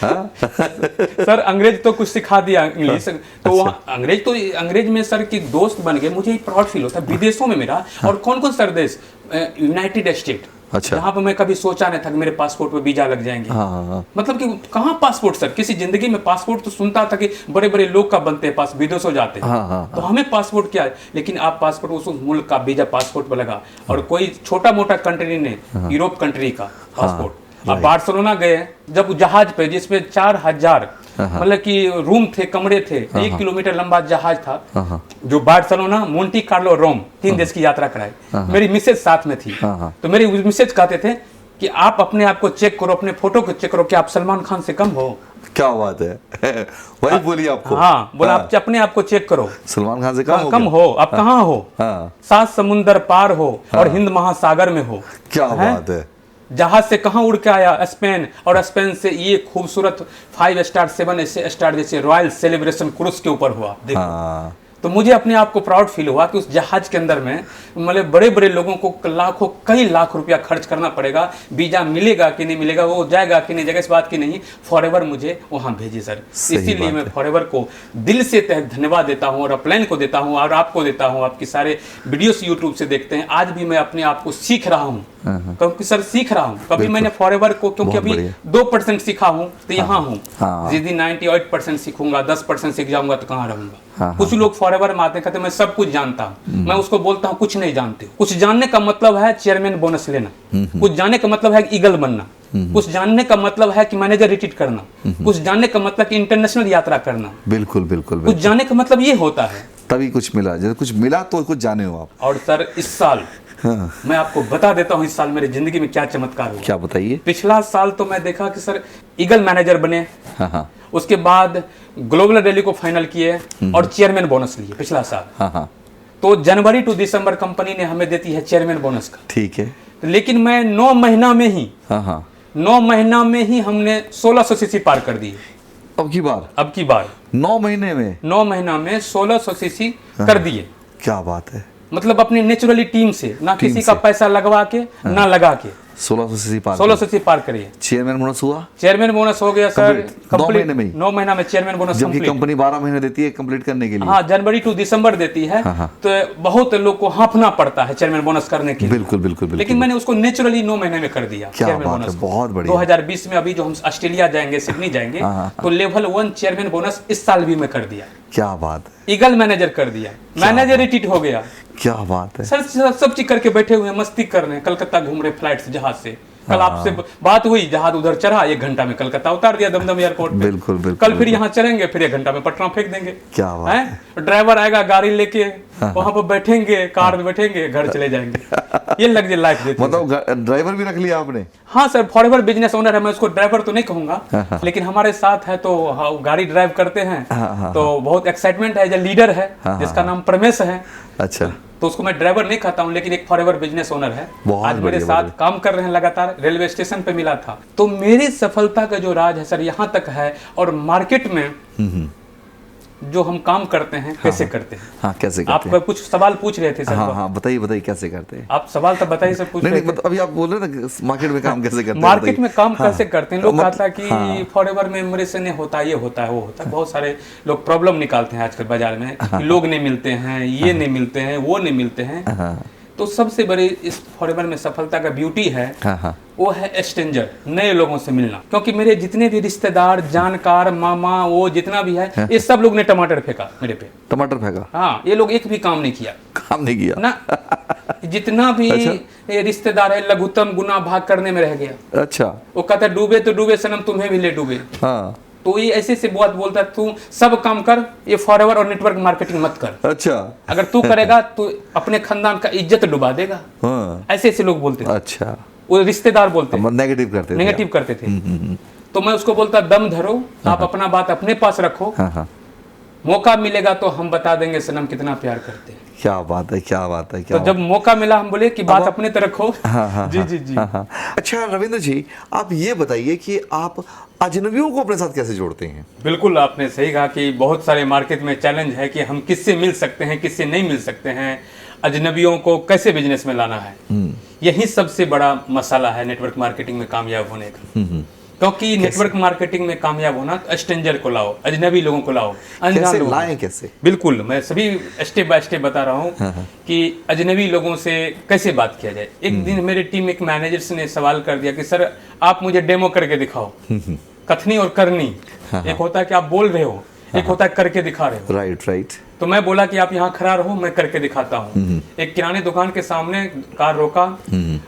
हाँ? सर अंग्रेज तो कुछ सिखा दिया, इंग्लिश तो वहाँ अंग्रेज में सर की दोस्त बन गए, मुझे प्राउड फील होता है विदेशों में मेरा। और कौन कौन सर देश, यूनाइटेड स्टेट, अच्छा, जहाँ पर मैं कभी सोचा नहीं था कि मेरे पासपोर्ट पे वीजा लग जाएंगे। हाँ। मतलब कि कहाँ पासपोर्ट सर, किसी जिंदगी में पासपोर्ट तो सुनता था कि बड़े बड़े लोग का बनते हैं, पास विदेशों जाते हैं, हाँ। तो हमें पासपोर्ट क्या है, लेकिन आप पासपोर्ट उस मुल्क का वीजा पासपोर्ट पर लगा। और कोई छोटा मोटा कंट्री ने, यूरोप कंट्री का पासपोर्ट। अब बार्सिलोना गए जब जहाज पे, जिसमें 4000 मतलब कि रूम थे, कमरे थे, 1 किलोमीटर लंबा जहाज था, जो बार्सिलोना, मोंटी कार्लो, रोम 3 देश की यात्रा कराई। मेरी मिसेज साथ में थी, तो मेरी मिसेज कहते थे कि आप अपने आप को चेक करो, अपने फोटो को चेक करो कि आप सलमान खान से कम हो। क्या बात है। वही बोली आपको। हाँ, बोला आप अपने आप को चेक करो, सलमान खान से कम हो, आप कहाँ हो, 7 समुंदर पार हो और हिंद महासागर में हो। क्या बात है। जहाज से कहाँ उड़ के आया, स्पेन, और स्पेन से ये खूबसूरत 5 स्टार 7 स्टार जैसे रॉयल सेलिब्रेशन क्रूज के ऊपर हुआ, देखो। तो मुझे अपने आप को प्राउड फील हुआ कि उस जहाज के अंदर में मतलब बड़े बड़े लोगों को लाखों, कई लाख रुपया खर्च करना पड़ेगा, वीजा मिलेगा कि नहीं मिलेगा, वो जाएगा कि नहीं जाएगा, इस बात की नहीं, फॉरएवर मुझे वहाँ भेजे सर। इसीलिए मैं फॉरएवर को दिल से धन्यवाद देता हूँ, और अपलाइन को देता हूँ, और आपको देता हूँ। आपकी सारे वीडियोस यूट्यूब से देखते हैं, आज भी मैं अपने आप को सीख रहा हूँ, क्योंकि सर सीख रहा हूँ। कभी मैंने फॉरएवर को, क्योंकि अभी 2% सीखा हूँ तो यहाँ हूँ, यदि 98% सीखूंगा, 10% सीख जाऊंगा तो कहाँ रहूंगा। कुछ लोग फॉरएवर में आते हैं, कहते मैं सब कुछ जानता हूँ, मैं उसको बोलता हूँ कुछ नहीं जानते। कुछ जानने का मतलब है चेयरमैन बोनस लेना, कुछ जानने का मतलब है ईगल बनना, कुछ जानने का मतलब है कि मैनेजर रिट्रीट करना, कुछ जानने का मतलब कि इंटरनेशनल यात्रा करना। बिल्कुल बिल्कुल, कुछ जानने का मतलब ये होता है, तभी कुछ मिला, जैसे कुछ मिला तो कुछ जाने हो आप। और सर इस साल मैं आपको बता देता हूँ, इस साल मेरी जिंदगी में क्या चमत्कार हुआ। क्या बताइए। पिछला साल तो मैं देखा कि सर ईगल मैनेजर बने, उसके बाद ग्लोबल रैली को फाइनल किए और चेयरमैन बोनस लिए पिछला साल। तो जनवरी टू दिसंबर कंपनी ने हमें देती है चेयरमैन बोनस का, ठीक है। लेकिन मैं 9 महीना में ही 9 महीना में ही हमने 1600 सीसी पार कर दी। अब की बार 9 महीने में 9 महीना में 1600 सीसी कर दिए। क्या बात है। मतलब अपनी नेचुरली टीम से, ना किसी का पैसा लगवा के, ना लगा के 1600 सीसी पार करिए। चेयरमैन बोनस हुआ, चेयरमैन बोनस हो गया सर, 9 महीने में। 9 महीना में चेयरमैन बोनस, जबकि कंपनी 12 महीने देती है कंप्लीट करने के लिए। हाँ, जनवरी टू दिसंबर देती है। तो बहुत लोग को हाँफना पड़ता है चेयरमैन बोनस करने के लिए। बिल्कुल। लेकिन मैंने उसको नेचुरली 9 महीने में कर दिया चेयरमैन बोनस। बहुत बढ़िया। 2020 में अभी जो हम ऑस्ट्रेलिया जाएंगे, सिडनी जाएंगे, तो लेवल 1 चेयरमैन बोनस इस साल भी मैं कर दिया। क्या बात है। ईगल मैनेजर कर दिया, मैनेजर रिट्रीट हो गया। क्या बात है सर, सब चीज करके बैठे हुए हैं, मस्ती कर रहे हैं, कलकत्ता घूम रहे फ्लाइट से, जहाज से। कल आपसे बात हुई, जहाज उधर चढ़ा, 1 घंटा में कलकत्ता उतार दिया दमदम एयरपोर्ट पे। बिल्कुल। कल फिर यहाँ चढ़ेंगे, फिर 1 घंटा में पटना फेंक देंगे। क्या बात है। ड्राइवर आएगा गाड़ी लेके, वहां पर बैठेंगे, कार में बैठेंगे, घर चले जाएंगे। ये लग्जरी लाइफ देते हैं। मतलब ड्राइवर भी रख लिया आपने। हाँ सर, फॉरएवर बिजनेस ओनर है, मैं उसको ड्राइवर तो नहीं कहूंगा, लेकिन हमारे साथ है तो गाड़ी ड्राइव करते हैं, तो बहुत एक्साइटमेंट है। जो लीडर है जिसका नाम परमेश है, अच्छा, तो उसको मैं ड्राइवर नहीं कहता हूँ, लेकिन एक फॉरएवर बिजनेस ओनर है। आज मेरे साथ काम कर रहे हैं लगातार। रेलवे स्टेशन पे मिला था। तो मेरी सफलता का जो राज है सर, यहाँ तक है। और मार्केट में जो हम काम करते हैं, कैसे करते हैं। हाँ, कैसे करते हैं। आप कुछ सवाल पूछ रहे थे सर। हाँ, बताइए कैसे करते हैं। आप सवाल तो बताइए सर, पूछ रहे थे। अभी आप बोल रहे ना मार्केट में काम कैसे करते हैं। मार्केट में काम कैसे करते हैं। लोग कहता है कि फॉरएवर में मेरे से नहीं होता, ये होता है, वो होता है। बहुत सारे लोग प्रॉब्लम निकालते हैं आजकल बाजार में, लोग नहीं मिलते हैं, ये नहीं मिलते हैं, वो नहीं मिलते हैं। तो सबसे बड़ी इस फॉरएवर में सफलता का ब्यूटी है, वो है स्ट्रेंजर, नए लोगों से मिलना। क्योंकि मेरे जितने भी रिश्तेदार, जानकार, मामा, वो जितना भी है, ये सब लोग ने टमाटर फेंका मेरे पे। टमाटर फेंका। हाँ, ये लोग एक भी काम नहीं किया ना। जितना भी रिश्तेदार है, लघुत्तम गुना भाग करने में रह गया। अच्छा। वो कहता है डूबे तो डूबे सनम, तुम्हें भी ले डूबे। तो ये ऐसे से बात बोलता है, तू सब काम कर, ये फॉरएवर और नेटवर्क मार्केटिंग मत कर। अच्छा। अगर तू करेगा तो अपने खानदान का इज्जत डुबा देगा। ऐसे लोग बोलते थे। अच्छा। वो रिश्तेदार बोलते थे, नेगेटिव करते थे। तो मैं उसको बोलता, दम धरो, आप अपना बात अपने पास रखो, मौका मिलेगा तो हम बता देंगे सनम कितना प्यार करते हैं। क्या बात है, क्या बात है, क्या तो जब मौका मिला हम बोले कि बात अपने तरफ रखो। जी जी जी। अच्छा रविंद्र जी, आप ये बताइए कि आप अजनबियों को अपने साथ कैसे जोड़ते हैं? बिल्कुल आपने सही कहा कि बहुत सारे मार्केट में चैलेंज है कि हम किससे मिल सकते हैं, किससे नहीं मिल सकते हैं, अजनबियों को कैसे बिजनेस में लाना है। यही सबसे बड़ा मसाला है नेटवर्क मार्केटिंग में कामयाब होने का। क्योंकि नेटवर्क मार्केटिंग में कामयाब होना तो स्ट्रेंजर को लाओ, अजनबी लोगों को लाओ, अनजान लोगों लाएं कैसे? बिल्कुल मैं सभी स्टेप बाय स्टेप बता रहा हूँ कि अजनबी लोगों से कैसे बात किया जाए। एक दिन मेरी टीम एक मैनेजर ने सवाल कर दिया कि सर आप मुझे डेमो करके दिखाओ। कथनी और करनी, एक होता है कि आप बोल रहे हो, एक होता है करके दिखा रहे हो। Right right. तो मैं बोला कि आप यहाँ खड़ा रहो, मैं करके दिखाता हूँ। एक किराने दुकान के सामने कार रोका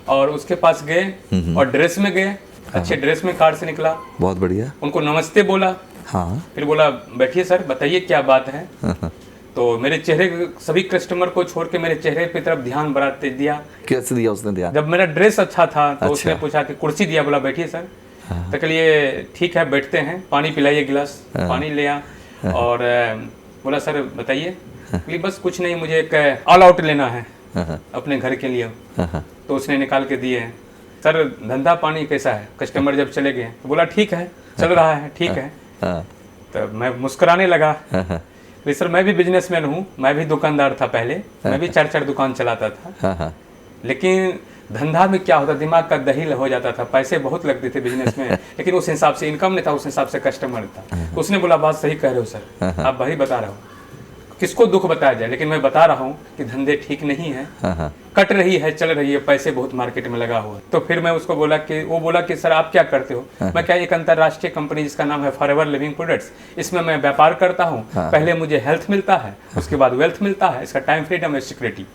और उसके पास गए और ड्रेस में गए, अच्छे ड्रेस में कार से निकला, बहुत बढ़िया, उनको नमस्ते बोला। हाँ, फिर बोला बैठिए सर, बताइए क्या बात है। तो मेरे चेहरे, सभी कस्टमर को छोड़ के मेरे चेहरे पे तरफ ध्यान बढ़ाते दिया। कैसे दिया उसने ध्यान? जब मेरा ड्रेस अच्छा था तो उसने पूछा कि कुर्सी दिया, बोला बैठिए सर। तो चलिए ठीक है बैठते हैं, पानी पिलाइए गिलास, पानी लिया और बोला सर बताइए। बस कुछ नहीं, मुझे एक ऑल आउट लेना है अपने घर के लिए। तो उसने निकाल के दिए। सर धंधा पानी कैसा है? कस्टमर जब चले गए तो बोला ठीक है, चल रहा है, ठीक है। तो मैं मुस्कुराने लगा। सर मैं भी बिजनेसमैन हूँ, मैं भी दुकानदार था पहले, मैं भी 4 दुकान चलाता था। लेकिन धंधा में क्या होता, दिमाग का दही हो जाता था, पैसे बहुत लगते थे बिजनेस में, लेकिन उस हिसाब से इनकम नहीं था, उस हिसाब से कस्टमर था। तो उसने बोला बात सही कह रहे हो सर, आप वही बता रहे हो, किसको दुख बताया जाए, लेकिन मैं बता रहा हूँ कि धंधे ठीक नहीं है, कट रही है, चल रही है, पैसे बहुत मार्केट में लगा हुआ है। तो फिर मैं उसको बोला कि, वो बोला कि सर आप क्या करते हो? मैं क्या, एक अंतरराष्ट्रीय कंपनी जिसका नाम है फॉरएवर लिविंग प्रोडक्ट्स, इसमें मैं व्यापार करता हूँ। पहले मुझे हेल्थ मिलता है, उसके बाद वेल्थ मिलता है, इसका टाइम फ्रीडम है, सिक्योरिटी।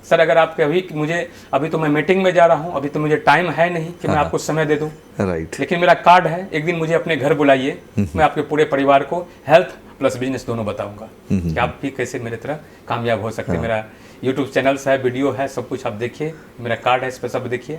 सर अगर आपके अभी तो मैं मीटिंग में जा रहा हूँ, अभी तो मुझे टाइम है नहीं कि मैं आपको समय दे दूँ, राइट, लेकिन मेरा कार्ड है, एक दिन मुझे अपने घर बुलाइए, मैं आपके पूरे परिवार को हेल्थ प्लस बिजनेस दोनों बताऊंगा कि आप भी कैसे मेरे तरह कामयाब हो सकते हैं। मेरा यूट्यूब चैनल्स है, वीडियो है, सब कुछ आप देखिए, मेरा कार्ड है, इस पर सब देखिए।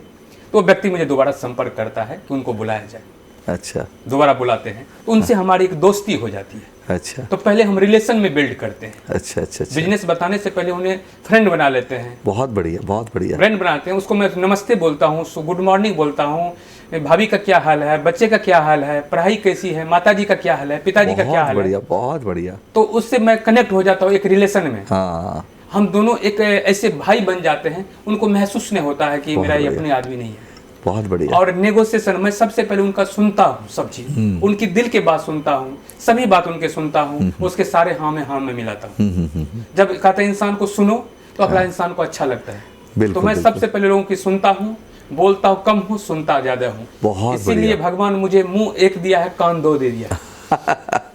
तो व्यक्ति मुझे दोबारा संपर्क करता है कि उनको बुलाया जाए। अच्छा, दोबारा बुलाते हैं तो उनसे हमारी एक दोस्ती हो जाती है। अच्छा, तो पहले हम रिलेशन में बिल्ड करते हैं। अच्छा अच्छा अच्छा, बिजनेस बताने से पहले उन्हें फ्रेंड बना लेते हैं। बहुत बढ़िया, बहुत बढ़िया। फ्रेंड बनाते हैं, उसको मैं नमस्ते बोलता हूँ, गुड मॉर्निंग बोलता हूँ, भाभी का क्या हाल है, बच्चे का क्या हाल है, पढ़ाई कैसी है, माताजी का क्या हाल है, पिताजी का क्या हाल है। बहुत बढ़िया, बहुत बढ़िया। तो उससे मैं कनेक्ट हो जाता हूँ एक रिलेशन में। हाँ, हम दोनों एक ऐसे भाई बन जाते हैं, उनको महसूस नहीं होता है कि मेरा ये अपने आदमी नहीं है। बहुत बढ़िया। और नेगोशिएशन में सबसे पहले उनका सुनता हूँ, सब चीज उनकी दिल के बात सुनता हूँ, सभी बात उनके सुनता हूँ, उसके सारे हाँ में मिलाता हूँ। जब कहते हैं इंसान को सुनो तो अगला इंसान को अच्छा लगता है। तो मैं सबसे पहले लोगों की सुनता हूँ, बोलता हूँ कम हूँ, सुनता ज्यादा हूँ। बहुत इसीलिए भगवान मुझे मुंह एक दिया है, कान 2 दे दिया।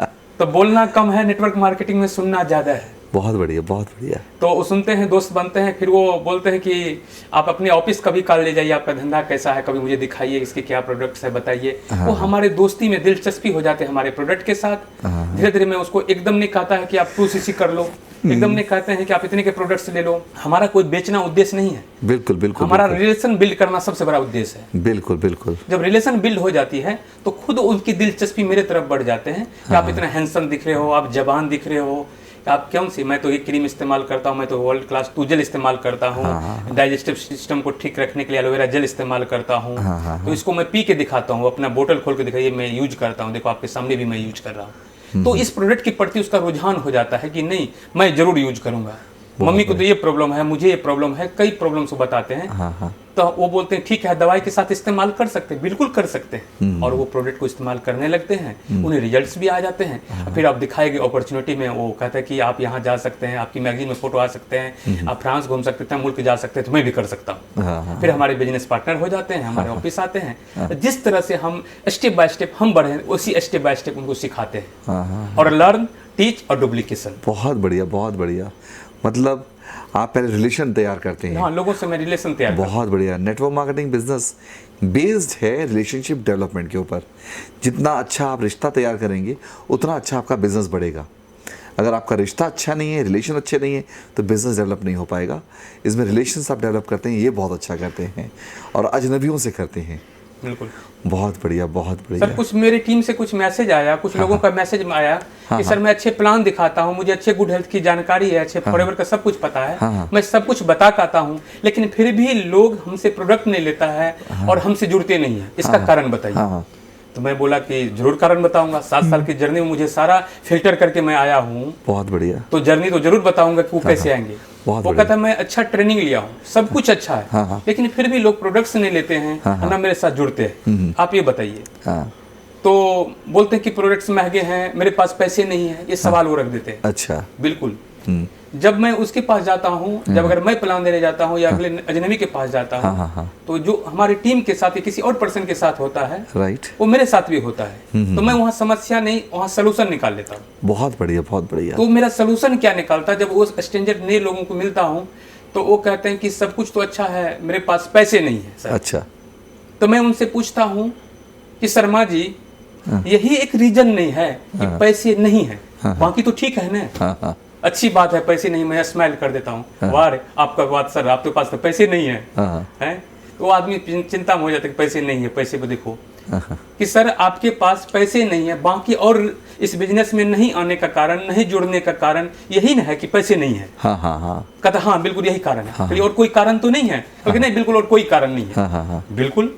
तो बोलना कम है, नेटवर्क मार्केटिंग में सुनना ज्यादा है। बहुत बढ़िया, बहुत बढ़िया। तो वो सुनते हैं, दोस्त बनते हैं, फिर वो बोलते हैं कि आप अपने ऑफिस कभी कॉल ले जाइए, आपका धंधा कैसा है, कभी मुझे दिखाइए, इसके क्या प्रोडक्ट्स है बताइए। वो हमारे दोस्ती में दिलचस्पी हो जाते हैं हमारे प्रोडक्ट के साथ। धीरे धीरे मैं उसको एकदम नहीं कहता है कि आप 2cc कर लो, एकदम नहीं कहते हैं कि आप इतने के प्रोडक्ट्स ले लो। हमारा कोई बेचना उद्देश्य नहीं है। बिल्कुल बिल्कुल। हमारा रिलेशन बिल्ड करना सबसे बड़ा उद्देश्य है। बिल्कुल बिल्कुल। जब रिलेशन बिल्ड हो जाती है तो खुद उनकी दिलचस्पी मेरे तरफ बढ़ जाते हैं कि आप इतना हैंडसम दिख रहे हो, आप जवान दिख रहे हो, आप क्यों सी, मैं तो ये क्रीम इस्तेमाल करता हूँ, मैं तो वर्ल्ड क्लास जेल इस्तेमाल करता हूँ, डाइजेस्टिव सिस्टम को ठीक रखने के लिए एलोवेरा जेल इस्तेमाल करता हूँ। तो इसको मैं पी के दिखाता हूँ, अपना बोतल खोल के दिखाइए, मैं यूज करता हूँ, देखो आपके सामने भी मैं यूज कर रहा हूँ। तो इस प्रोडक्ट के प्रति उसका रुझान हो जाता है कि नहीं मैं जरूर यूज करूंगा। मम्मी को तो ये प्रॉब्लम है, मुझे ये प्रॉब्लम है, कई प्रॉब्लम्स को बताते हैं। तो वो बोलते हैं ठीक है, दवाई के साथ इस्तेमाल कर सकते हैं, बिल्कुल कर सकते हैं। और वो प्रोडक्ट को इस्तेमाल करने लगते हैं, उन्हें रिजल्ट्स भी आ जाते हैं। फिर आप दिखाएंगे अपॉर्चुनिटी में, वो कहता है कि आप यहाँ जा सकते हैं, आपकी मैगजीन में फोटो आ सकते हैं, आप फ्रांस घूम सकते हैं, मुल्क जा सकते हैं, तो मैं भी कर सकता हूँ। फिर हमारे बिजनेस पार्टनर हो जाते हैं, हमारे ऑफिस आते हैं। जिस तरह से हम स्टेप बाय स्टेप हम बढ़े, उसी स्टेप बाय स्टेप उनको सिखाते हैं। और लर्न, टीच और डुप्लीकेशन। बहुत बढ़िया, बहुत बढ़िया। मतलब आप पहले रिलेशन तैयार करते हैं। हाँ, लोगों से मैं रिलेशन तैयार करता हूं। बहुत बढ़िया। नेटवर्क मार्केटिंग बिजनेस बेस्ड है रिलेशनशिप डेवलपमेंट के ऊपर। जितना अच्छा आप रिश्ता तैयार करेंगे उतना अच्छा आपका बिजनेस बढ़ेगा। अगर आपका रिश्ता अच्छा नहीं है, रिलेशन अच्छे नहीं है, तो बिजनेस डेवलप नहीं हो पाएगा। इसमें रिलेशंस आप डेवलप करते हैं, ये बहुत अच्छा करते हैं और अजनबियों से करते हैं, बिल्कुल। बहुत बढ़िया, बहुत सर बढ़िया। कुछ मेरी टीम से कुछ मैसेज आया, कुछ लोगों का मैसेज आया कि सर मैं अच्छे प्लान दिखाता हूँ, मुझे अच्छे गुड हेल्थ की जानकारी है, अच्छे फॉरएवर का सब कुछ पता है, मैं सब कुछ बता पाता हूँ, लेकिन फिर भी लोग हमसे प्रोडक्ट नहीं लेता है और हमसे जुड़ते नहीं है, इसका कारण बताइए। तो मैं बोला कि जरूर कारण बताऊंगा। 7 साल की जर्नी में मुझे सारा फिल्टर करके मैं आया हूँ, बहुत बढ़िया। तो जर्नी तो जरूर बताऊंगा कि वो कैसे आएंगे। वो कहता है मैं अच्छा ट्रेनिंग लिया हूँ, सब कुछ अच्छा है, लेकिन फिर भी लोग प्रोडक्ट्स नहीं लेते हैं, ना मेरे साथ जुड़ते हैं, आप ये बताइए। तो बोलते हैं कि प्रोडक्ट्स महंगे हैं, मेरे पास पैसे नहीं है, ये सवाल वो रख देते हैं। अच्छा। बिल्कुल। जब मैं उसके पास जाता हूँ, जब अगर मैं प्लान देने जाता हूँ या अगले अजनबी के पास जाता हूँ, तो जो हमारी टीम के साथ या किसी और पर्सन के साथ होता है, राइट, वो मेरे साथ भी होता है। तो मैं वहाँ समस्या नहीं, वहाँ सोल्यूशन निकाल लेता हूँ। बहुत बढ़िया, बहुत बढ़िया। तो मेरा सोल्यूशन क्या निकालता है, जब उस स्ट्रेंजर नए लोगों को मिलता हूँ तो वो कहते हैं कि सब कुछ तो अच्छा है, मेरे पास पैसे नहीं है सर। अच्छा। तो मैं उनसे पूछता हूँ कि शर्मा जी, यही एक रीजन नहीं है कि पैसे नहीं है, बाकी तो ठीक है ना। अच्छी बात है, पैसे नहीं, मैं स्माइल कर देता हूँ, वाह रे आपका बात सर, आपके पास तो पैसे नहीं है, हैं? तो आदमी चिंता में हो जाता है कि पैसे नहीं है, पैसे को देखो कि सर आपके पास पैसे नहीं है, बाकी और इस बिजनेस में नहीं आने का कारण, नहीं जुड़ने का कारण यही ना है कि पैसे नहीं है। कहता हाँ बिल्कुल यही कारण है। और कोई कारण तो नहीं है? नहीं बिल्कुल, और कोई कारण नहीं है। बिल्कुल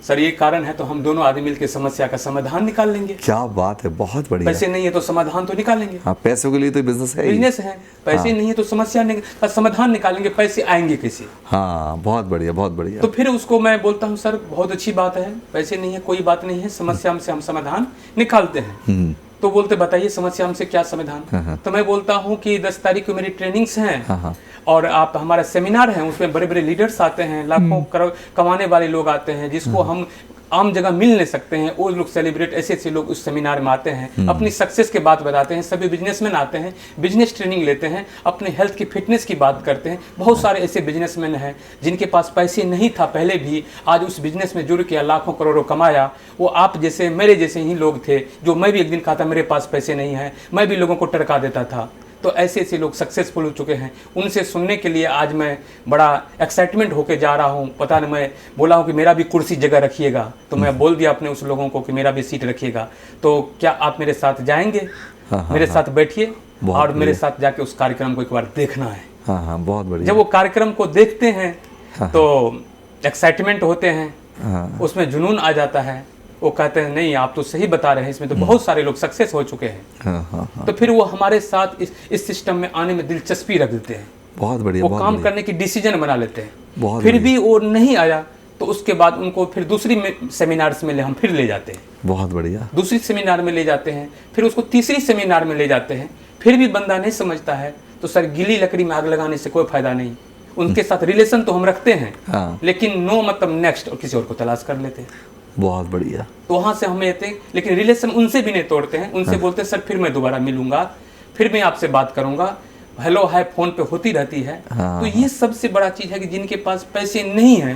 सर, ये कारण है, तो हम दोनों आदमी मिलकर समस्या का समाधान निकाल लेंगे। क्या बात है, बहुत बढ़िया। पैसे नहीं है तो समाधान तो निकालेंगे। हाँ, पैसों के लिए तो बिजनेस है, बिजनेस है। पैसे नहीं है तो समस्या का समाधान निकालेंगे, पैसे आएंगे कैसे? हाँ, बहुत बढ़िया, बहुत बढ़िया। तो फिर उसको मैं बोलता हूँ सर बहुत अच्छी बात है, पैसे नहीं है कोई बात नहीं है, समस्या से हम समाधान निकालते हैं। तो बोलते बताइए समस्या हमसे क्या समाधान? तो मैं बोलता हूँ कि 10 तारीख को मेरी ट्रेनिंग्स हैं और आप हमारा सेमिनार है, उसमें बड़े बड़े लीडर्स आते हैं, लाखों कमाने वाले लोग आते हैं, जिसको हम आम जगह मिल नहीं सकते हैं, वो लोग सेलिब्रेट, ऐसे ऐसे लोग उस सेमिनार में आते हैं, अपनी सक्सेस के बात बताते हैं, सभी बिजनेसमैन आते हैं, बिजनेस ट्रेनिंग लेते हैं, अपने हेल्थ की फिटनेस की बात करते हैं। बहुत सारे ऐसे बिजनेसमैन हैं जिनके पास पैसे नहीं था पहले भी, आज उस बिजनेस में जुड़ के लाखों करोड़ों कमाया। वो आप जैसे मेरे जैसे ही लोग थे, जो मैं भी एक दिन कहा था मेरे पास पैसे नहीं है, मैं भी लोगों को टरका देता था। तो ऐसे ऐसे लोग सक्सेसफुल हो चुके हैं, उनसे सुनने के लिए आज मैं बड़ा एक्साइटमेंट होके जा रहा हूँ। पता नहीं, मैं बोला हूँ कि मेरा भी कुर्सी जगह रखिएगा, तो मैं बोल दिया अपने उस लोगों को कि मेरा भी सीट रखिएगा। तो क्या आप मेरे साथ जाएंगे? मेरे साथ बैठिए और मेरे साथ जाके उस कार्यक्रम को एक बार देखना है। बहुत बढ़िया। जब वो कार्यक्रम को देखते हैं तो एक्साइटमेंट होते हैं, उसमें जुनून आ जाता है। वो कहते हैं नहीं आप तो सही बता रहे हैं, इसमें तो बहुत सारे लोग सक्सेस हो चुके हैं। तो फिर वो हमारे साथ इस सिस्टम में आने में दिलचस्पी रख देते हैं। बहुत बढ़िया। वो काम करने की डिसीजन बना लेते हैं। फिर भी वो नहीं आया तो उसके बाद उनको फिर दूसरी सेमिनार्स में हम फिर ले जाते हैं। बहुत बढ़िया। दूसरी सेमिनार में ले जाते हैं, फिर उसको तीसरी सेमिनार में ले जाते हैं, फिर भी बंदा नहीं समझता है। तो सर गीली लकड़ी में आग लगाने से कोई फायदा नहीं। उनके साथ रिलेशन तो हम रखते हैं, लेकिन नो मतलब नेक्स्ट और किसी और को तलाश कर लेते हैं। बहुत बढ़िया। तो वहां से हमें आते हैं, लेकिन रिलेशन उनसे भी नहीं तोड़ते हैं। उनसे बोलते हैं सर फिर मैं दोबारा मिलूंगा, फिर मैं आपसे बात करूंगा, हेलो हाय फोन पे होती रहती है। तो ये सबसे बड़ा चीज है कि जिनके पास पैसे नहीं है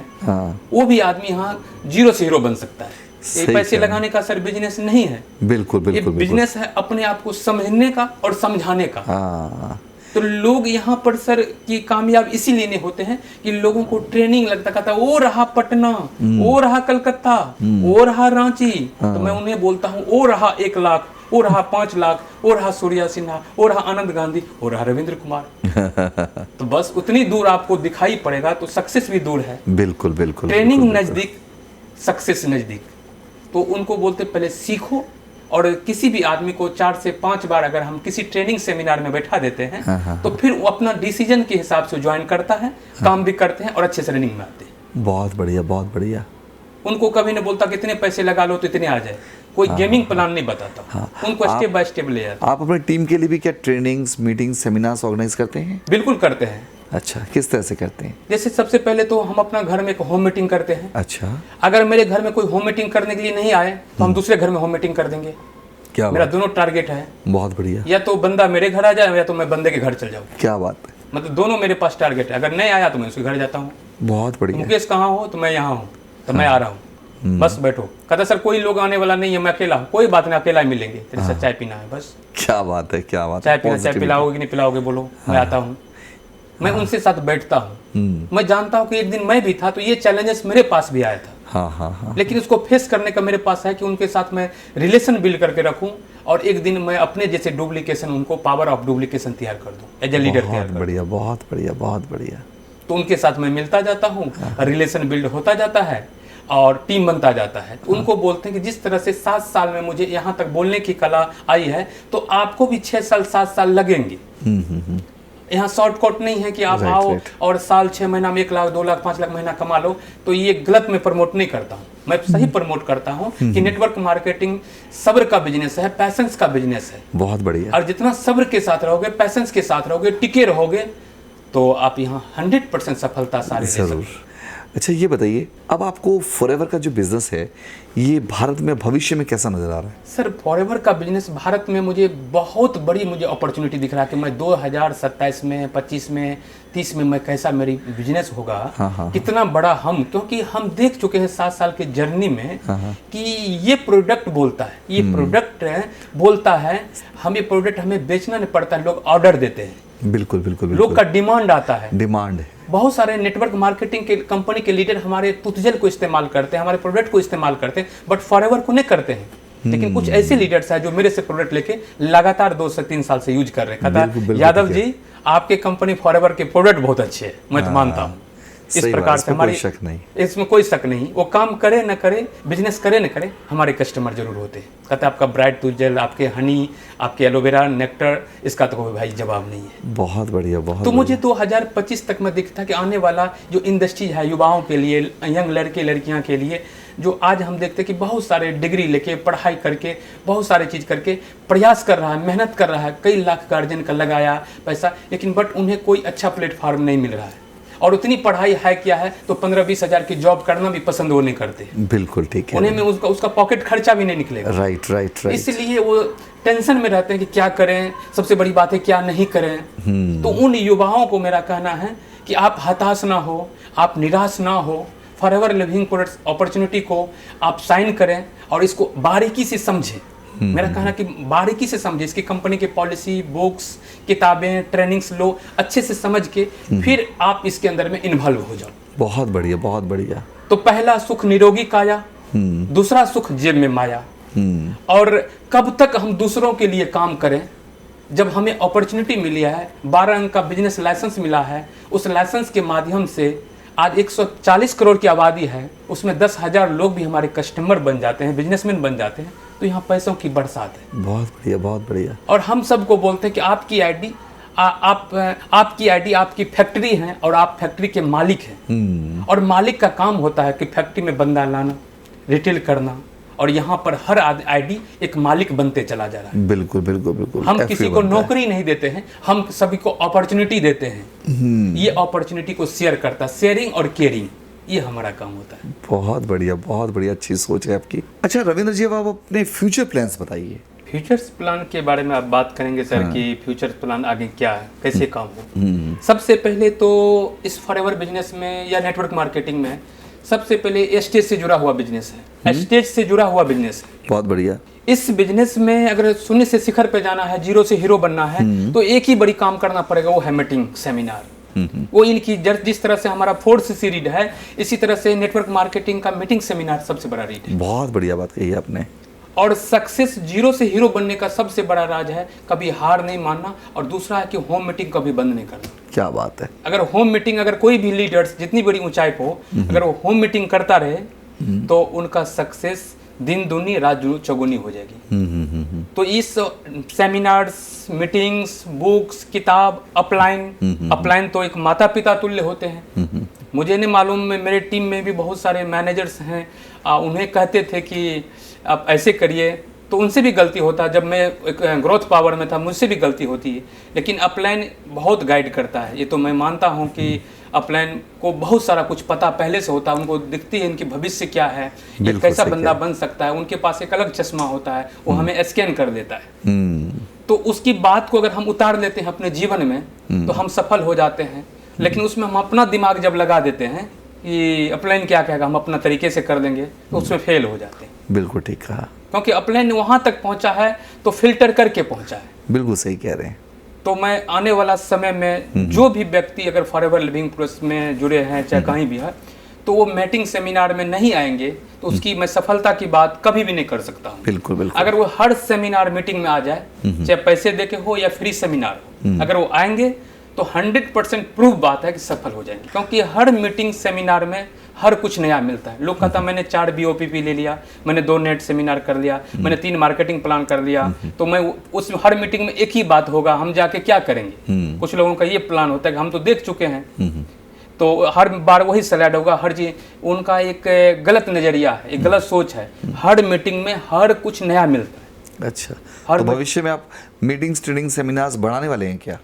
वो भी आदमी यहाँ जीरो से हीरो बन सकता है। ये पैसे लगाने का सर बिजनेस नहीं है। बिल्कुल बिल्कुल। ये बिजनेस है अपने आप को समझने का और समझाने का। तो लोग यहाँ पर सर की कामयाब इसीलिए नहीं होते हैं कि लोगों को ट्रेनिंग लगता कहता वो रहा पटना, वो रहा कलकत्ता, वो रहा रांची। तो मैं उन्हें बोलता हूँ वो रहा 1 लाख, वो रहा 5 लाख, वो रहा सूर्या सिन्हा, वो रहा आनंद गांधी, वो रहा रविंद्र कुमार। तो बस उतनी दूर आपको दिखाई पड़ेगा तो सक्सेस भी दूर है। बिल्कुल बिल्कुल। ट्रेनिंग नजदीक, सक्सेस नजदीक। तो उनको बोलते पहले सीखो। और किसी भी आदमी को 4 से 5 बार अगर हम किसी ट्रेनिंग सेमिनार में बैठा देते हैं तो फिर वो अपना डिसीजन के हिसाब से ज्वाइन करता है, काम भी करते हैं और अच्छे से रनिंग में आते हैं। बहुत बढ़िया, बहुत बढ़िया। उनको कभी नहीं बोलता कितने पैसे लगा लो तो इतने आ जाए, कोई गेमिंग प्लान नहीं बताता। उनको स्टेप बाय स्टेप ले जाता। आप अपनी टीम के लिए भी क्या ट्रेनिंग्स, मीटिंग्स, सेमिनार्स ऑर्गेनाइज करते हैं? बिल्कुल करते हैं। अच्छा, किस तरह से करते हैं? जैसे सबसे पहले तो हम अपना घर में एक होम मीटिंग करते हैं। अच्छा। अगर मेरे घर में कोई होम मीटिंग करने के लिए नहीं आए तो हम दूसरे घर में होम मीटिंग कर देंगे। क्या मेरा दोनों टारगेट है। बहुत बढ़िया। या तो बंदा मेरे घर आ जाए या तो मैं बंदे के घर चल जाऊँ। क्या बात है। मतलब दोनों मेरे पास टारगेट है। अगर नहीं आया तो मैं उसके घर जाता हूँ। बहुत बढ़िया। मुकेश कहाँ हो? तो मैं यहाँ हूँ, तो मैं आ रहा हूँ, बस बैठो। कहता सर कोई लोग आने वाला नहीं है, मैं अकेला हूँ। कोई बात नहीं, अकेला ही मिलेंगे, तेरे साथ चाय पीना है बस। क्या बात है, क्या बात है। चाय पीना, चाय पिलाओगे कि नहीं पिलाओगे बोलो, मैं आता हूँ। मैं उनसे साथ बैठता हूँ। मैं जानता हूँ कि एक दिन मैं भी था तो ये चैलेंजेस मेरे पास भी आया था। हाँ हाँ हाँ। लेकिन उसको फेस करने का मेरे पास है कि उनके साथ मैं रिलेशन बिल्ड करके रखूं और एक दिन मैं अपने जैसे डुप्लीकेशन उनको पावर ऑफ डुप्लीकेशन तैयार कर दूं, एज ए लीडर तैयार कर दूं। बढ़िया, बहुत बढ़िया, बहुत बढ़िया। तो उनके साथ मैं मिलता जाता हूँ, रिलेशन बिल्ड होता जाता है और टीम बनता जाता है। तो उनको बोलते हैं कि जिस तरह से 7 साल में मुझे यहाँ तक बोलने की कला आई है, तो आपको भी 6 साल 7 साल लगेंगे। यहाँ शॉर्टकट नहीं है कि आप आओ और साल 6 महीना में 1 लाख 2 लाख 5 लाख महीना कमा लो। तो ये गलत मैं प्रमोट नहीं करता हूँ, मैं सही प्रमोट करता हूँ कि नेटवर्क मार्केटिंग सब्र का बिजनेस है, पैसेंस का बिजनेस है। बहुत बढ़िया। और जितना सब्र के साथ रहोगे, पैसेंस के साथ रहोगे, टिके रहोगे, तो आप यहाँ 100% सफलता सारी ले जरूर। सकते। अच्छा ये बताइए, अब आपको फॉरएवर का जो बिजनेस है ये भारत में भविष्य में कैसा नजर आ रहा है? सर फॉरएवर का बिजनेस भारत में मुझे बहुत बड़ी अपॉर्चुनिटी दिख रहा है कि मैं 2027 में 25 में 30 में मैं कैसा मेरी बिजनेस होगा। हाँ। कितना बड़ा हम, क्योंकि हम देख चुके हैं 7 साल के जर्नी में कि ये प्रोडक्ट बोलता है, ये प्रोडक्ट बोलता है, हम ये प्रोडक्ट हमें बेचना नहीं पड़ता है, लोग ऑर्डर देते हैं। बिल्कुल बिल्कुल लोग का डिमांड आता है, डिमांड है। बहुत सारे नेटवर्क मार्केटिंग के कंपनी के लीडर हमारे टूथजेल को इस्तेमाल करते हैं, हमारे प्रोडक्ट को इस्तेमाल करते हैं, बट फॉरएवर को नहीं करते हैं। लेकिन कुछ ऐसे लीडर्स हैं जो मेरे से प्रोडक्ट लेके लगातार 2 से 3 साल से यूज कर रहे हैं। कहता है यादव जी आपके कंपनी फॉरएवर के प्रोडक्ट बहुत अच्छे हैं, मैं तो मानता हूँ। इस प्रकार से हमारी शक नहीं, इसमें कोई शक नहीं। वो काम करे न करे, बिजनेस करे न करे, हमारे कस्टमर जरूर होते हैं। कहते हैं आपका ब्राइट टूथजेल, आपके हनी, आपके एलोवेरा नेक्टर, इसका तो कोई भाई जवाब नहीं है। बहुत बढ़िया, बहुत। तो मुझे 2025 तक में दिखता कि आने वाला जो इंडस्ट्री है युवाओं के लिए, यंग लड़के लड़कियां के लिए, जो आज हम देखते हैं कि बहुत सारे डिग्री लेके, पढ़ाई करके, बहुत सारे चीज़ करके प्रयास कर रहा है, मेहनत कर रहा है, कई लाख गार्जियन का लगाया पैसा, लेकिन बट उन्हें कोई अच्छा प्लेटफॉर्म नहीं मिल रहा है। और उतनी पढ़ाई है क्या है तो 15-20 हज़ार की जॉब करना भी पसंद वो नहीं करते। बिल्कुल ठीक है। उन्हें में उसका पॉकेट खर्चा भी नहीं निकलेगा। Right right right. इसलिए वो टेंशन में रहते हैं कि क्या करें, सबसे बड़ी बात है क्या नहीं करें। तो उन युवाओं को मेरा कहना है कि आप हताश ना हो, आप निराश ना हो, फॉरएवर लिविंग प्रोडक्ट्स अपॉर्चुनिटी को आप साइन करें और इसको बारीकी से समझें। मेरा कहना कि बारीकी से समझे, इसकी कंपनी की पॉलिसी, बुक्स, किताबें, ट्रेनिंग्स लो, अच्छे से समझ के फिर आप इसके अंदर में इन्वॉल्व हो जाओ। बहुत बढ़िया, बहुत बढ़िया। तो पहला सुख निरोगी काया, दूसरा सुख जेब में माया। और कब तक हम दूसरों के लिए काम करें जब हमें अपॉर्चुनिटी मिली है, 12 अंक का बिजनेस लाइसेंस मिला है, उस लाइसेंस के माध्यम से आज 140 करोड़ की आबादी है, उसमें 10,000 लोग भी हमारे कस्टमर बन जाते हैं, बिजनेसमैन बन जाते हैं। तो यहाँ पैसों की बरसात है। बहुत बढ़िया, बहुत बढ़िया। और हम सबको बोलते हैं कि आपकी आईडी आपकी आईडी आपकी फैक्ट्री है और आप फैक्ट्री के मालिक हैं। और मालिक का काम होता है कि फैक्ट्री में बंदा लाना, रिटेल करना, और यहाँ पर हर आईडी एक मालिक बनते चला जा रहा है। बिल्कुल बिल्कुल बिल्कुल। हम किसी को नौकरी नहीं देते हैं, हम सभी को अपॉर्चुनिटी देते हैं। ये अपॉर्चुनिटी को शेयर करता, शेयरिंग और केयरिंग, ये हमारा काम होता है। बहुत बढ़िया, बहुत बढ़िया, अच्छी सोच है आपकी। अच्छा रविंद्र जी, अब आप अपने फ्यूचर प्लान्स बताइए। फ्यूचर्स प्लान के बारे में आप बात करेंगे सर कि फ्यूचर प्लान आगे क्या है, कैसे काम हो। सबसे पहले तो इस फॉरएवर बिजनेस में या नेटवर्क मार्केटिंग में सबसे पहले स्टेज से जुड़ा हुआ बिजनेस है, स्टेज से जुड़ा हुआ बिजनेस है। बहुत बढ़िया। इस बिजनेस में अगर शून्य से शिखर पे जाना है, जीरो से हीरो बनना है, तो एक ही बड़ी काम करना पड़ेगा, वो है मीटिंग सेमिनार। वो इनकी जिस तरह से हमारा 4CC रीड है, इसी तरह से नेटवर्क मार्केटिंग का मीटिंग सेमिनार सबसे बड़ा रीड है। बहुत बढ़िया बात कही आपने। और सक्सेस जीरो से हीरो बनने का सबसे बड़ा राज है कभी हार नहीं मानना, और दूसरा है कि होम मीटिंग कभी बंद नहीं करना। क्या बात है। अगर होम मीटिंग, अगर कोई भी लीडर्स जितनी बड़ी ऊंचाई पे हो, अगर वो होम मीटिंग करता रहे तो उनका सक्सेस दिन दूनी रात चौगुनी हो जाएगी। तो इस सेमिनार्स, मीटिंग्स, बुक्स, किताब, अपलाइन तो एक माता पिता तुल्य होते हैं। मुझे नहीं मालूम, मेरे टीम में भी बहुत सारे मैनेजर्स हैं, उन्हें कहते थे कि आप ऐसे करिए, तो उनसे भी गलती होता है। जब मैं एक ग्रोथ पावर में था मुझसे भी गलती होती है, लेकिन अपलाइन बहुत गाइड करता है। ये तो मैं मानता हूँ कि अपलाइन को बहुत सारा कुछ पता पहले से होता है, उनको दिखती है इनकी भविष्य क्या है, ये कैसा बंदा बन सकता है। उनके पास एक अलग चश्मा होता है, वो हमें स्कैन कर देता है। तो उसकी बात को अगर हम उतार लेते हैं अपने जीवन में तो हम सफल हो जाते हैं। लेकिन उसमें हम अपना दिमाग जब लगा देते हैं कि अपलाइन क्या कहेगा, हम अपना तरीके से कर देंगे, तो उसमें फेल हो जाते हैं। बिल्कुल ठीक कहा। क्योंकि अपलाइन वहां तक पहुंचा है तो फिल्टर करके पहुंचा है। बिल्कुल सही कह रहे हैं। तो मैं आने वाला समय में जो भी व्यक्ति अगर फॉरएवर लिविंग प्रोसेस में जुड़े हैं, चाहे कहीं भी है, तो वो मीटिंग सेमिनार में नहीं आएंगे तो उसकी मैं सफलता की बात कभी भी नहीं कर सकता हूँ। बिल्कुल बिल्कुल। अगर वो हर सेमिनार मीटिंग में आ जाए, चाहे पैसे देके हो या फ्री सेमिनार हो, अगर वो आएंगे तो 100% प्रूफ बात है कि सफल हो जाएंगे, क्योंकि हर मीटिंग सेमिनार में हर कुछ नया मिलता है। लोग कहता मैंने 4 BOPP ले लिया, मैंने 2 नेट सेमिनार कर लिया, मैंने 3 मार्केटिंग प्लान कर लिया, तो मैं उस हर मीटिंग में एक ही बात होगा, हम जाके क्या करेंगे। कुछ लोगों का ये प्लान होता है कि हम तो देख चुके हैं, तो हर बार वही स्लाइड होगा, हर चीज। उनका एक गलत नजरिया है, एक गलत सोच है। हर मीटिंग में हर कुछ नया मिलता है। अच्छा, तो भविष्य में आप मीटिंग्स, ट्रेनिंग, सेमिनार्स बढ़ाने वाले हैं क्या?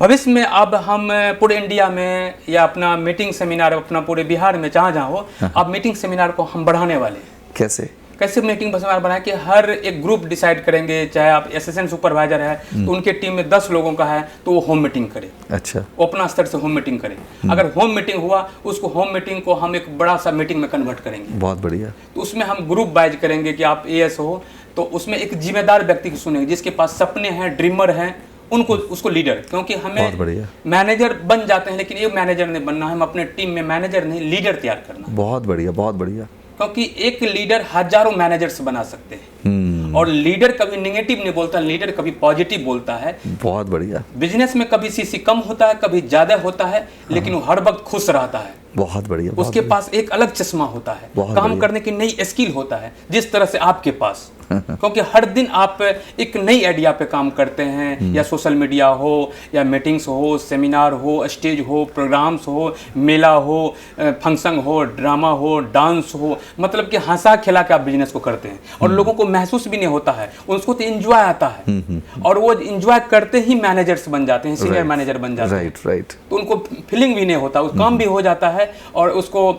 भविष्य में अब हम पूरे इंडिया में या अपना मीटिंग सेमिनार अपना पूरे बिहार में जहाँ हो, अब मीटिंग सेमिनार को हम बढ़ाने वाले हैं। कैसे मीटिंग सेमिनार बनाए कि हर एक ग्रुप डिसाइड करेंगे, चाहे आप असिस्टेंट सुपरवाइजर है तो उनके टीम में 10 लोगों का है तो वो होम मीटिंग करे। अच्छा, वो अपना स्तर से होम मीटिंग करे। अगर होम मीटिंग हुआ, उसको होम मीटिंग को हम एक बड़ा सा मीटिंग में कन्वर्ट करेंगे। बहुत बढ़िया। तो उसमें हम ग्रुप वाइज करेंगे कि आप AS हो तो उसमें एक जिम्मेदार व्यक्ति की सुनेंगे, जिसके पास सपने हैं, ड्रीमर हैं, उनको उसको लीडर, क्योंकि हमें मैनेजर बन जाते हैं लेकिन एक मैनेजर नहीं बनना है, हम अपने टीम में मैनेजर नहीं लीडर तैयार करना। बहुत बढ़िया, बहुत बढ़िया। क्योंकि एक लीडर हजारों मैनेजर्स बना सकते हैं, और लीडर कभी नेगेटिव नहीं बोलता, लीडर कभी पॉजिटिव बोलता है। बहुत बढ़िया। बिजनेस में कभी CC कम होता है, कभी ज्यादा होता है, लेकिन वो हर वक्त खुश रहता है। बहुत बढ़िया। उसके पास एक अलग चश्मा होता है, काम करने की नई स्किल होता है, जिस तरह से आपके पास। क्योंकि हर दिन आप एक नई आइडिया पे काम करते हैं, या सोशल मीडिया हो, या मीटिंग्स हो, सेमिनार हो, स्टेज हो, प्रोग्राम्स हो, मेला हो, फंक्शन हो, ड्रामा हो, डांस हो, मतलब कि हंसा खिला के आप बिजनेस को करते हैं। और लोगों को महसूस भी नहीं होता है, उसको तो एंजॉय आता है, और वो एंजॉय करते ही मैनेजर्स बन जाते हैं, सीनियर मैनेजर बन जाते हैं। राइट। तो उनको फीलिंग भी नहीं होता, उस काम भी हो जाता है, और उसको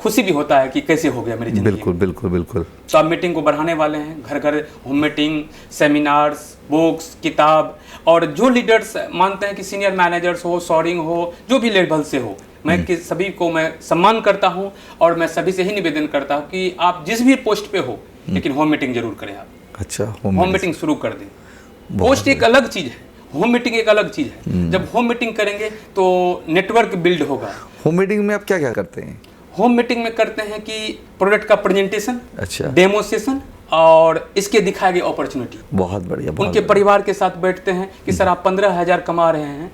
खुशी भी होता है कि कैसे हो गया मेरी जिंदगी। बिल्कुल बिल्कुल बिल्कुल। तो आप मीटिंग को बढ़ाने वाले हैं, घर घर होम मीटिंग, सेमिनार्स, बुक्स, किताब। और जो लीडर्स मानते हैं कि सीनियर मैनेजर्स हो, सॉरिंग हो, जो भी लेवल से हो, मैं सभी को मैं सम्मान करता हूं, और मैं सभी से ही निवेदन करता हूं कि आप जिस भी पोस्ट पे हो, लेकिन होम मीटिंग जरूर करें आप। अच्छा, होम मीटिंग शुरू कर दें। पोस्ट एक अलग चीज है, होम मीटिंग एक अलग चीज है। जब होम मीटिंग करेंगे तो नेटवर्क बिल्ड होगा। होम मीटिंग में आप क्या क्या करते हैं? होम मीटिंग में करते हैं कि प्रोडक्ट का प्रेजेंटेशन, अच्छा, डेमोस्ट्रेशन, और इसके दिखाई गई अपॉर्चुनिटी। बहुत बढ़िया। उनके परिवार के साथ बैठते हैं कि सर आप 15,000 कमा रहे हैं,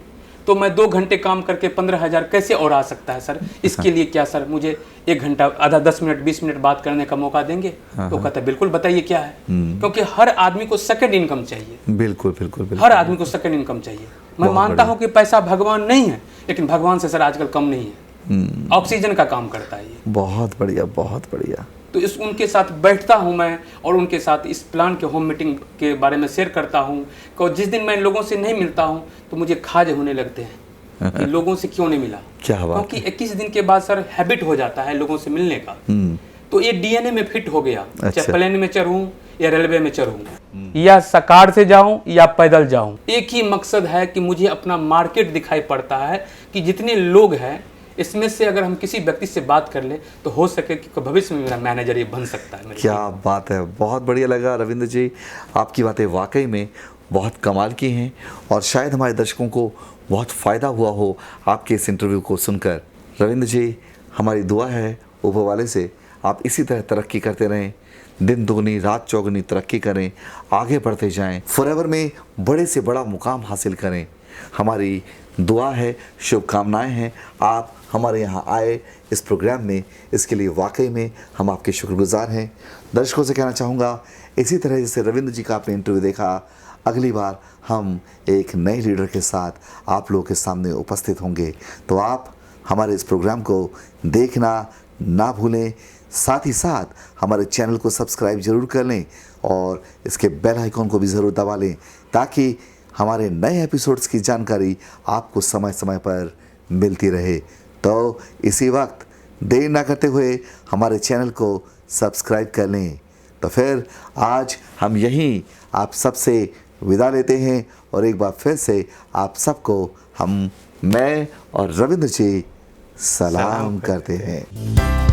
तो मैं 2 घंटे काम करके 15,000 कैसे और आ सकता है सर? इसके लिए क्या सर, मुझे 1 घंटा, आधा 10 मिनट 20 मिनट बात करने का मौका देंगे? तो कहता है बिल्कुल, बताइए क्या है। क्योंकि हर आदमी को सेकंड इनकम चाहिए। बिल्कुल बिल्कुल बिल्कुल। हर आदमी को सेकंड इनकम चाहिए। मैं मानता हूँ कि पैसा भगवान नहीं है, लेकिन भगवान से सर आजकल कम नहीं है। ऑक्सीजन का काम करता है ये। बहुत बढ़िया, बहुत बढ़िया। तो इस उनके साथ बैठता हूं मैं, और उनके साथ इस प्लान के होम मीटिंग के बारे में शेयर करता हूं। कि जिस दिन मैं लोगों से नहीं मिलता हूं तो मुझे खाज होने लगते हैं कि लोगों से क्यों नहीं मिला। क्या बात? क्योंकि 21 दिन के बाद सर हैबिट हो जाता है लोगों से मिलने का। तो ये DNA में फिट हो गया। चाहे प्लेन में चढ़ूं या रेलवे में चढ़ूं, या कार से जाऊं या पैदल जाऊं, एक ही मकसद है कि मुझे अपना मार्केट दिखाई पड़ता है कि जितने लोग हैं इसमें से अगर हम किसी व्यक्ति से बात कर ले तो हो सके कि भविष्य में मेरा मैनेजर ये बन सकता है। क्या बात है, बहुत बढ़िया लगा रविंद्र जी। आपकी बातें वाकई में बहुत कमाल की हैं, और शायद हमारे दर्शकों को बहुत फ़ायदा हुआ हो आपके इस इंटरव्यू को सुनकर। रविंद्र जी, हमारी दुआ है ऊपर वाले से आप इसी तरह तरक्की करते रहें, दिन दुगनी रात चौगुनी तरक्की करें, आगे बढ़ते जाएं, फॉरएवर में बड़े से बड़ा मुकाम हासिल करें। हमारी दुआ है, शुभकामनाएं हैं। आप हमारे यहाँ आए इस प्रोग्राम में, इसके लिए वाकई में हम आपके शुक्रगुजार हैं। दर्शकों से कहना चाहूँगा, इसी तरह जैसे रविंद्र जी का आपने इंटरव्यू देखा, अगली बार हम एक नए लीडर के साथ आप लोगों के सामने उपस्थित होंगे। तो आप हमारे इस प्रोग्राम को देखना ना भूलें, साथ ही साथ हमारे चैनल को सब्सक्राइब जरूर कर लें, और इसके बेल आइकॉन को भी ज़रूर दबा लें, ताकि हमारे नए एपिसोड्स की जानकारी आपको समय समय पर मिलती रहे। तो इसी वक्त देर ना करते हुए हमारे चैनल को सब्सक्राइब कर लें। तो फिर आज हम यहीं आप सबसे विदा लेते हैं, और एक बार फिर से आप सबको मैं और रविंद्र जी सलाम करते हैं।